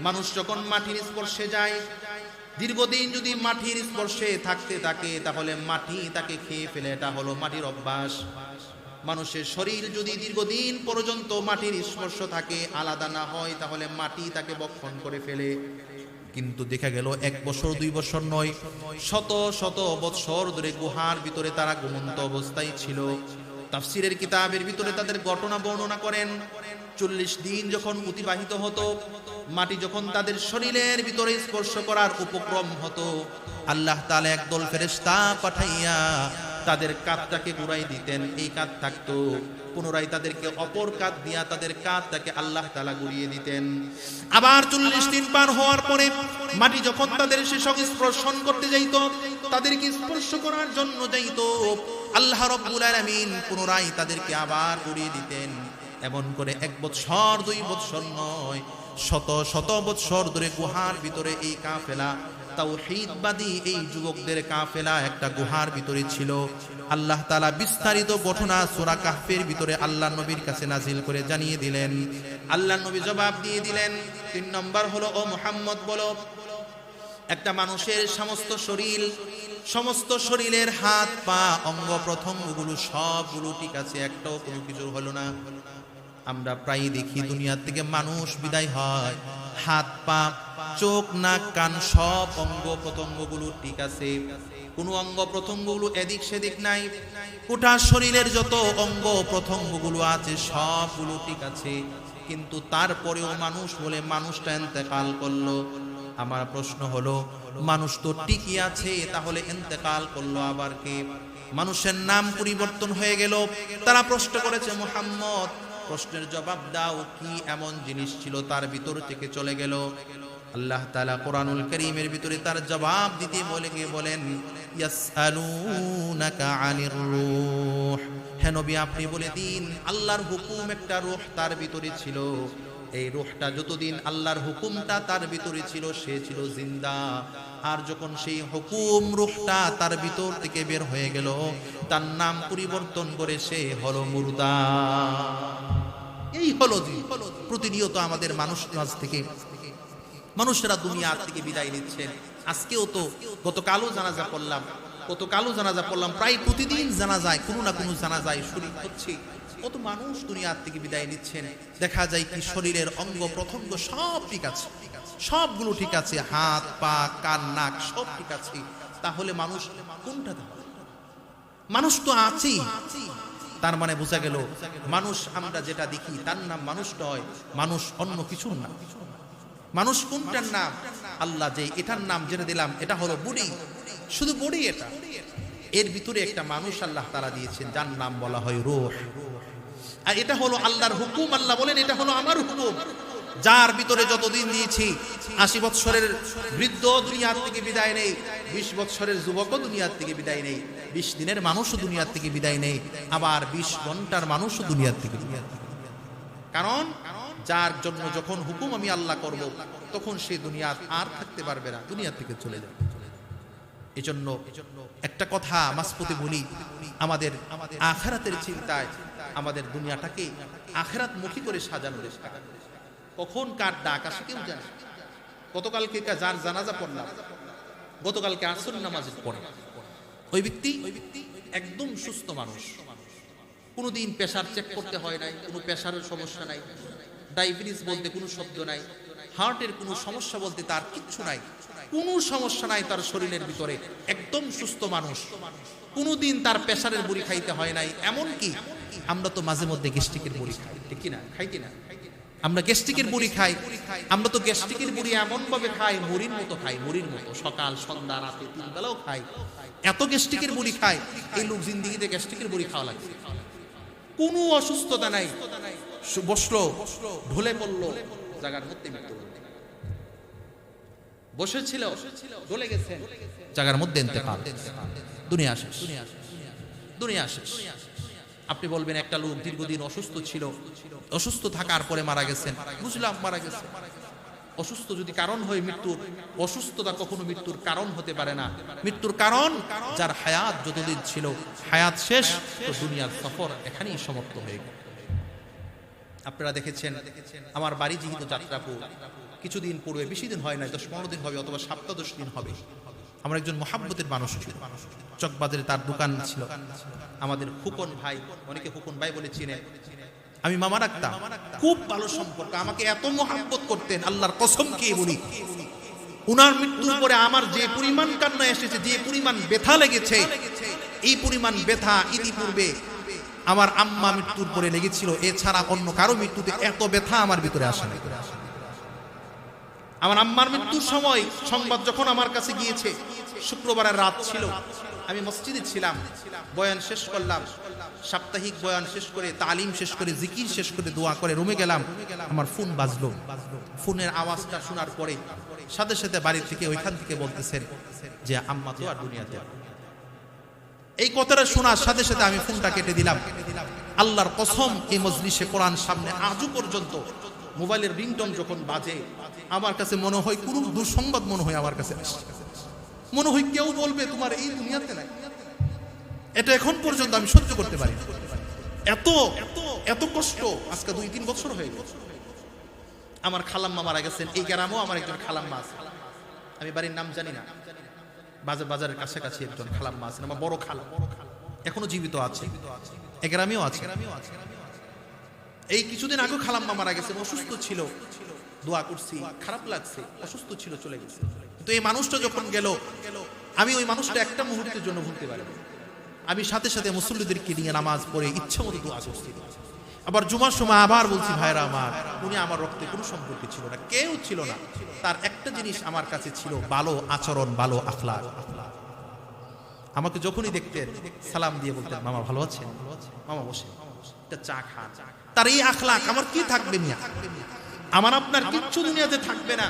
Speaker 1: মানুষ যখন মাটির স্পর্শে যায়, দীর্ঘদিন যদি মাটির স্পর্শে থাকতে থাকে তাহলে মাটি তাকে খেয়ে ফেলে, এটা হলো মাটির অভ্যাস। মানুষের শরীর যদি দীর্ঘদিন পর্যন্ত মাটির স্পর্শ থাকে, আলাদা না হয়, তাহলে মাটি তাকে ভক্ষণ করে ফেলে। কিন্তু দেখা গেল 1 বছর 2 বছর নয়, শত শত বছর ধরে গুহার ভিতরে তারা ঘুমন্ত অবস্থায় ছিল। তাফসীরের কিতাবের ভিতরে তাদের ঘটনা বর্ণনা করেন। 40 দিন যখন অতিবাহিত হতো, মাটি যখন তাদের শরীরের ভিতরে স্পর্শ করার উপক্রম হতো, আল্লাহ তাআলা একদল ফেরেশতা পাঠাইয়া তাদের কাঁধটাকে ঘুরাই দিতেন। এই কাঁধ থাকতো, পুনরায় তাদেরকে অপর কাঁধ দিয়া তাদের কাঁধটাকে আল্লাহ তাআলা ঘুরিয়ে দিতেন। আবার 40 দিন পার হওয়ার পরে মাটি যখন তাদের শেষক স্পর্শন করতে যাইত, তাদেরকে স্পর্শ করার জন্য যাইত, আল্লাহ রাব্বুল আলামিন পুনরায় তাদেরকে আবার ঘুরিয়ে দিতেন। এমন করে 1 বছর 2 বছর নয়, শত শত বছর ধরে গুহার ভিতরে এই কাফেলা, তাওহীদবাদী এই যুবকদের কাফেলা একটা গুহার ভিতরে ছিল। আল্লাহ তাআলা বিস্তারিত ঘটনা সূরা কাহফের ভিতরে আল্লাহ নবীর কাছে নাজিল করে জানিয়ে দিলেন। আল্লাহ নবী জবাব দিয়ে দিলেন। 3 নম্বর হলো, ও মুহাম্মদ বলো, একটা মানুষের সমস্ত শরীরের হাত পা অঙ্গ প্রত্যঙ্গগুলো সবগুলো ঠিক আছে, একটাও কোনো কিছু হলো না। আমরা প্রায় দেখি দুনিয়া থেকে মানুষ বিদায় হয়, হাত পা চোখ নাক কান সব অঙ্গ প্রত্যঙ্গগুলো ঠিক আছে, কোনো অঙ্গ প্রত্যঙ্গগুলো এদিক সেদিক নাই। গোটা শরীরের যত অঙ্গ প্রত্যঙ্গগুলো আছে সবগুলো ঠিক আছে, কিন্তু তারপরেও মানুষ বলে মানুষটা ইন্তেকাল করলো। আমার প্রশ্ন হলো, মানুষ তো ঠিকই আছে, তাহলে ইন্তেকাল করলো আবার কে? মানুষের নাম পরিবর্তন হয়ে গেল। তারা প্রশ্ন করেছে, মুহাম্মদ প্রশ্নের জবাব দাও, কি এমন জিনিস ছিল তার ভিতর থেকে চলে গেল? আল্লাহ তাআলা কোরআনুল কারীমের ভিতরে তার জবাব দিতে বলেন, ইয়াসআলুনাকা আনির রূহ। হে নবী, আপনি বলে দিন, আল্লাহর হুকুম একটা রূহ তার ভিতরে ছিল। এই রূহটা যতদিন আল্লাহর হুকুমটা তার ভিতরে ছিল, সে ছিল জিন্দা। আর যখন সেই হুকুম রূহটা তার ভিতর থেকে বের হয়ে গেল, তার নাম পরিবর্তন করে সে হলো মুর্দা। এই হলো প্রতিনিয়ত আমাদের মানুষেরা দুনিয়া থেকে বিদায় নিচ্ছেন। আজকেও তো গতকালও জানাজা পড়লাম, প্রায় প্রতিদিন জানাজায় কোনো না কোনো জানাজায় শরীক হচ্ছে। কত মানুষ দুনিয়া থেকে বিদায় নিচ্ছেন। দেখা যায় কি শরীরের অঙ্গ প্রত্যঙ্গ সব ঠিক আছে, সবগুলো ঠিক আছে, হাত পা কান নাক সব ঠিক আছে, তাহলে মানুষ কোনটা? মানুষ তো আছেই। তার মানে বোঝা গেল, মানুষ আমরা যেটা দেখি তার নাম মানুষ নয়, মানুষ অন্য কিছুর নাম। মানুষ কোনটার নাম? আল্লাহ যে এটার নাম জেনে দিলাম, এটা হলো বডি, শুধু বডি। এটা এর ভিতরে একটা মানুষ আল্লাহ তাআলা দিয়েছেন, যার নাম বলা হয় রূহ। আর এটা হলো আল্লাহর হুকুম। আল্লাহ বলেন এটা হলো আমার হুকুম। যার ভিতরে যতদিন দিয়েছি, 80 বছরের বৃদ্ধ দুনিয়ার থেকে বিদায় নেই, 20 বছরের যুবকও দুনিয়ার থেকে বিদায় নেই, 20 দিনের মানুষও দুনিয়ার থেকে বিদায় নেই, আবার 20 ঘন্টার মানুষও দুনিয়ার থেকে বিদায় নেই। কারণ যার জন্য যখন হুকুম আমি আল্লাহ করব, তখন সে দুনিয়ার আর থাকতে পারবে না, দুনিয়া থেকে চলে যাবে। এজন্য একটা কথা মাঝপথে বলি, আমাদের আখিরাতের চিন্তায় আমাদের দুনিয়াটাকে আখিরাতমুখী করে সাজানোর চেষ্টা করি। কখন কার ডাক আসে কেউ জানে। গতকালকে যার জানাজা পড়লাম, গতকালকে আসর নামাজ পড়ে, ওই ব্যক্তি একদম সুস্থ মানুষ, কোনোদিন প্রেসার চেক করতে হয় নাই, কোনো প্রেসারের সমস্যা নাই, ডায়াবেটিস বলতে কোনো শব্দ নাই, হার্টের কোনো সমস্যা বলতে তার কিচ্ছু নাই, কোনো সমস্যা নাই তার শরীরের ভিতরে, একদম সুস্থ মানুষ, কোনোদিন তার প্রেসারের বড়ি খাইতে হয় নাই। এমনকি আমরা তো মাঝে মধ্যে গ্যাস্ট্রিকের বড়ি খাই, ঠিক কিনা? খাই কিনা? আমরা গ্যাস্ট্রিকের বড়ি খাই, আমরা তো গ্যাস্ট্রিকের বড়ি এমন ভাবে খাই, মুড়ির মতো খাই, মুড়ির মতো, সকাল সন্ধ্যা রাতে 3 বেলাও খাই। এত গ্যাস্ট্রিকের বড়ি খাই, এই লোক জিন্দিগিতে গ্যাস্ট্রিকের বড়ি খাওয়া লাগছে, কোনো অসুস্থতা নাই, বসলো ঢলে পড়লো, জায়গার মধ্যে মৃত্যু, বসেছিল ঢলে গেছেন, জায়গার মধ্যে ইন্তেকাল, দুনিয়া শেষ, দুনিয়া শেষ। আপনি বলবেন একটা লোক দীর্ঘদিন অসুস্থ ছিল, অসুস্থ থাকার পরে মারা গেছেন, বুঝলাম মারা গেছে। অসুস্থ যদি কারণ হয় মৃত্যুর, অসুস্থতা কখনো মৃত্যুর কারণ হতে পারে না। মৃত্যুর কারণ যার হায়াত যতদিন ছিল, হায়াত শেষ, তো দুনিয়ার সফর এখানেই সমাপ্ত হয়ে গেল। আপনারা দেখেছেন আমার বাড়ি যেহেতু যাত্রাপুর, কিছুদিন পূর্বে, বেশি দিন হয় না, 10-15 দিন হবে, অথবা 7-10 দিন হবে, আমার একজন মহাব্বতের মানুষ ছিল, চকবাজারে তার দোকান ছিল, আমাদের ফুকন ভাই, অনেকে ফুকন ভাই বলে চিনে, আমি মামা রাখতাম, খুব ভালো সম্পর্ক, আমাকে এত মহাব্বত করতেন, আল্লাহর কসম খেয়ে বলি, উনার মৃত্যুর পরে আমার যে পরিমাণ কান্না এসেছে, যে পরিমাণ ব্যথা লেগেছে, এই পরিমাণ ব্যথা ইতিপূর্বে আমার আম্মা মৃত্যুর পরে লেগেছিল, এছাড়া অন্য কারো মৃত্যুতে এত ব্যথা আমার ভিতরে আসে না। আমার আম্মার মৃত্যুর সময় সংবাদ যখন আমার কাছে গিয়েছে, শুক্রবারের রাত ছিল, আমি মসজিদে ছিলাম, বয়ান শেষ করলাম, সাপ্তাহিক বয়ান শেষ করে, তালিম শেষ করে, জিকির শেষ করে, দোয়া করে রুমে গেলাম, আমার ফোন বাজলো। ফোনের আওয়াজটা শোনার পরে সাথে সাথে বাড়ি থেকে, ওইখান থেকে বলতেছেন যে আম্মা তো আর দুনিয়াতে। এই কথাটা শোনার সাথে সাথে আমি ফোনটা কেটে দিলাম। আল্লাহর কসম, এই মজলিসে কোরআন সামনে আজও পর্যন্ত মোবাইলের রিংটোন যখন বাজে, আমার কাছে মনে হয় কোন দুঃসংবাদ মনে হয় আমার কাছে আসছে, মনে হয় কেউ বলবে তোমার এই দুনিয়াতে নাই। এটা এখন পর্যন্ত আমি সহ্য করতে পারি, এত এত কষ্ট। আজকে 2-3 বছর হয়ে গেছে। আমার খালাম্মা মারা গেছেন, এই গ্রামেও আমার একজন খালাম্মা আছে, আমি বাড়ির নাম জানি না, বাজারের কাছাকাছি একজন খালাম্মা আছেন, আমার বড় খালা, এখনো জীবিত আছে, এই গ্রামেও আছে। এই কিছুদিন আগে খালাম্মা মারা গেছেন, অসুস্থ ছিল, দোয়া করছি, খারাপ লাগছে, অসুস্থ ছিল, চলে গেছে। তো এই মানুষটা যখন গেল, আমি ওই মানুষটা একটা মুহূর্তের জন্য ভুলতে পারি। আমি সাথে সাথে মুসল্লিদেরকে নিয়ে নামাজ পড়ে ইচ্ছা মতো দোয়া করছি। আবার জুমার সময় আবার বলছি, ভাইরা আমার, উনি আমার রক্তে কোনো সম্পর্ক ছিল না, কেউ ছিল না, তার একটা জিনিস আমার কাছে ছিল, ভালো আচরণ, ভালো আখলাক। আমাকে যখনই দেখতেন সালাম দিয়ে বলতেন, মামা ভালো আছেন, মামা বসে একটা চা খান। তার এই আখলাক আমার কি থাকবে মিয়া? আমার আপনার কিচ্ছু দুনিয়াতে থাকবে না।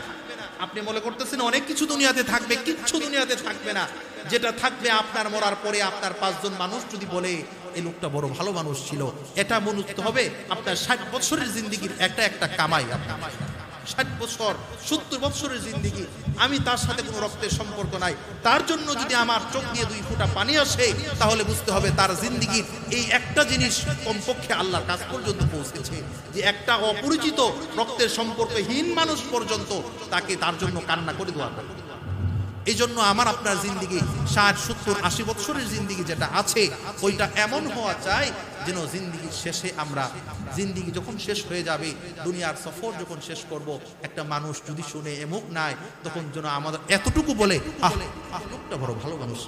Speaker 1: আপনি মনে করতেছেন অনেক কিছু দুনিয়াতে থাকবে, কিচ্ছু দুনিয়াতে থাকবে না। যেটা থাকবে আপনার মরার পরে, আপনার 5 জন মানুষ যদি বলে এই লোকটা বড় ভালো মানুষ ছিল, এটা মনে হতে হবে আপনার 60 বছরের জিন্দিগির একটা কামাই। আপনার 60 বছর 70 বছরের জিন্দিগি, আমি তার সাথে কোনো রক্তের সম্পর্ক নাই, তার জন্য যদি আমার চোখ দিয়ে 2 ফোঁটা পানি আসে, তাহলে বুঝতে হবে তার জিন্দিগির এই একটা জিনিস কমপক্ষে আল্লাহর কাছ পর্যন্ত পৌঁছেছে, যে একটা অপরিচিত রক্তের সম্পর্কহীন মানুষ পর্যন্ত তাকে, তার জন্য কান্না করে দোয়া করে। এই জন্য আমার আপনার জিন্দিগি 60, 70, 80 বছরের জিন্দিগি যেটা আছে, ওইটা এমন হওয়া চাই যেন জিন্দিগির শেষে আমরা, জিন্দিগি যখন শেষ হয়ে যাবে, দুনিয়ার সফর যখন শেষ করব, একটা মানুষ যদি শুনে এমুক নাই, তখন যেন আমাদের এতটুকু বলে, আহ লোকটা বড় ভালো মানুষ,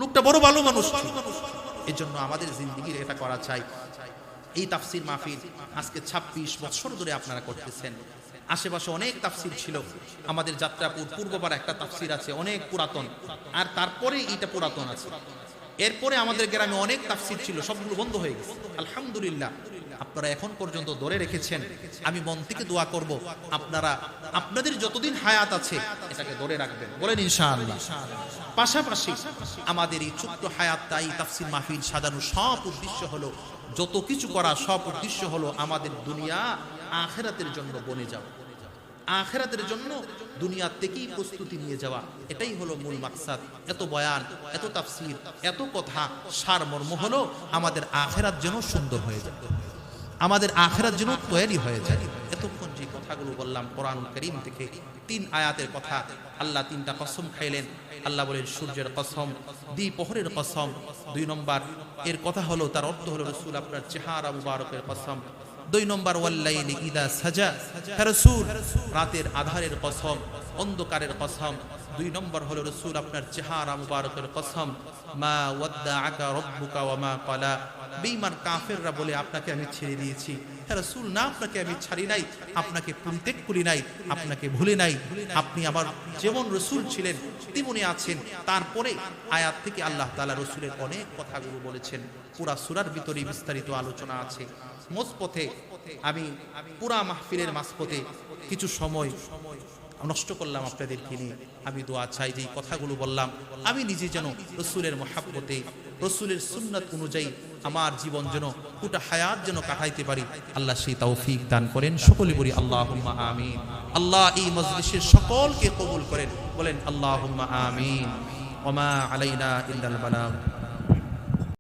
Speaker 1: লোকটা বড় ভালো মানুষ। এই জন্য আমাদের জিন্দিগির এটা করা চাই। এই তাফসির মাহফিল আজকে 26 বছর ধরে আপনারা করতেছেন। আশেপাশে অনেক তাফসির ছিল, আমাদের যাত্রাপুর পূর্বপাড়া একটা তাফসির আছে, অনেক পুরাতন, আর তারপরে এটা পুরাতন আছে। এরপরে আমাদের গ্রামে অনেক তাফসির ছিল, সবগুলো বন্ধ হয়ে গেছে। আলহামদুলিল্লাহ আপনারা এখন পর্যন্ত ধরে রেখেছেন। আমি মন থেকে দোয়া করব আপনারা আপনাদের যতদিন হায়াত আছে এটাকে ধরে রাখবেন, বলেন ইনশাআল্লাহ। পাশাপাশি আমাদের এই ছোট্ট হায়াতটা এই তাফসির মাহফিল সাজানোর সব উদ্দেশ্য হলো, যত কিছু করা সব উদ্দেশ্য হলো আমাদের দুনিয়া আখিরাতের জন্য বনে যাওয়া, আখিরাতের জন্য দুনিয়া থেকেই প্রস্তুতি নিয়ে যাওয়া। এটাই হলো মূল মাকসাদ। এত বয়ান, এত তাফসির, এত কথা, সারমর্ম হলো আমাদের আখিরাত যেন সুন্দর হয়ে যায়, আমাদের আখিরাত যেন তৈরি হয়ে যায়। এতক্ষণ যে কথাগুলো বললাম কোরআনুল কারীম থেকে 3 আয়াতের কথা। আল্লাহ 3টা কসম খাইলেন। আল্লাহ বলেন সূর্যের কসম, দ্বিপ্রহরের কসম। 2 নম্বর এর কথা হলো, তার অর্থ হলো রাসূল আপনার চেহারা মুবারকের কসম। 2 নম্বর ওয়াল্লাইলি ইদা সাজা, রাসূল রাতের আধারের কসম, অন্ধকারের কসম। 2 নম্বর হলো রাসূল আপনার চেহারা মুবারকের কসম। মা ওয়াদ্দাআকা রাব্বুকা ওয়া মা ক্বালা, বেঈমান কাফেররা বলে আপনাকে আমি ছেড়ে দিয়েছি। হ্যাঁ রাসূল, না আপনাকে আমি ছাড়ি নাই, আপনাকে পরিত্যাগ করি নাই, আপনাকে ভুলে নাই। আপনি আমার যেমন রাসূল ছিলেন তেমনি আছেন। তারপরে আয়াত থেকে আল্লাহ তাআলা রাসূলের অনেক কথাগুলো বলেছেন। পুরা সূরার ভিতরে বিস্তারিত আলোচনা আছে। মাঝপথে আমি পুরা মাহফিলের মাঝপথে কিছু সময় নষ্ট করলাম আপনাদেরকে নিয়ে। আমি দোয়া চাই যে এই কথাগুলো বললাম আমি নিজে যেন রাসূলের মহব্বতে, রাসূলের সুন্নাত অনুযায়ী আমার জীবন যেন গোটা হায়াত যেন কাটাইতে পারি। আল্লাহ সেই তৌফিক দান করেন। সকলে বলি আল্লাহুম্মা আমিন। আল্লাহ এই মজলিসের সকলকে কবুল করেন, বলেন আল্লাহুম্মা আমিন। ওয়া মা আলাইনা ইল্লাল বালাগ।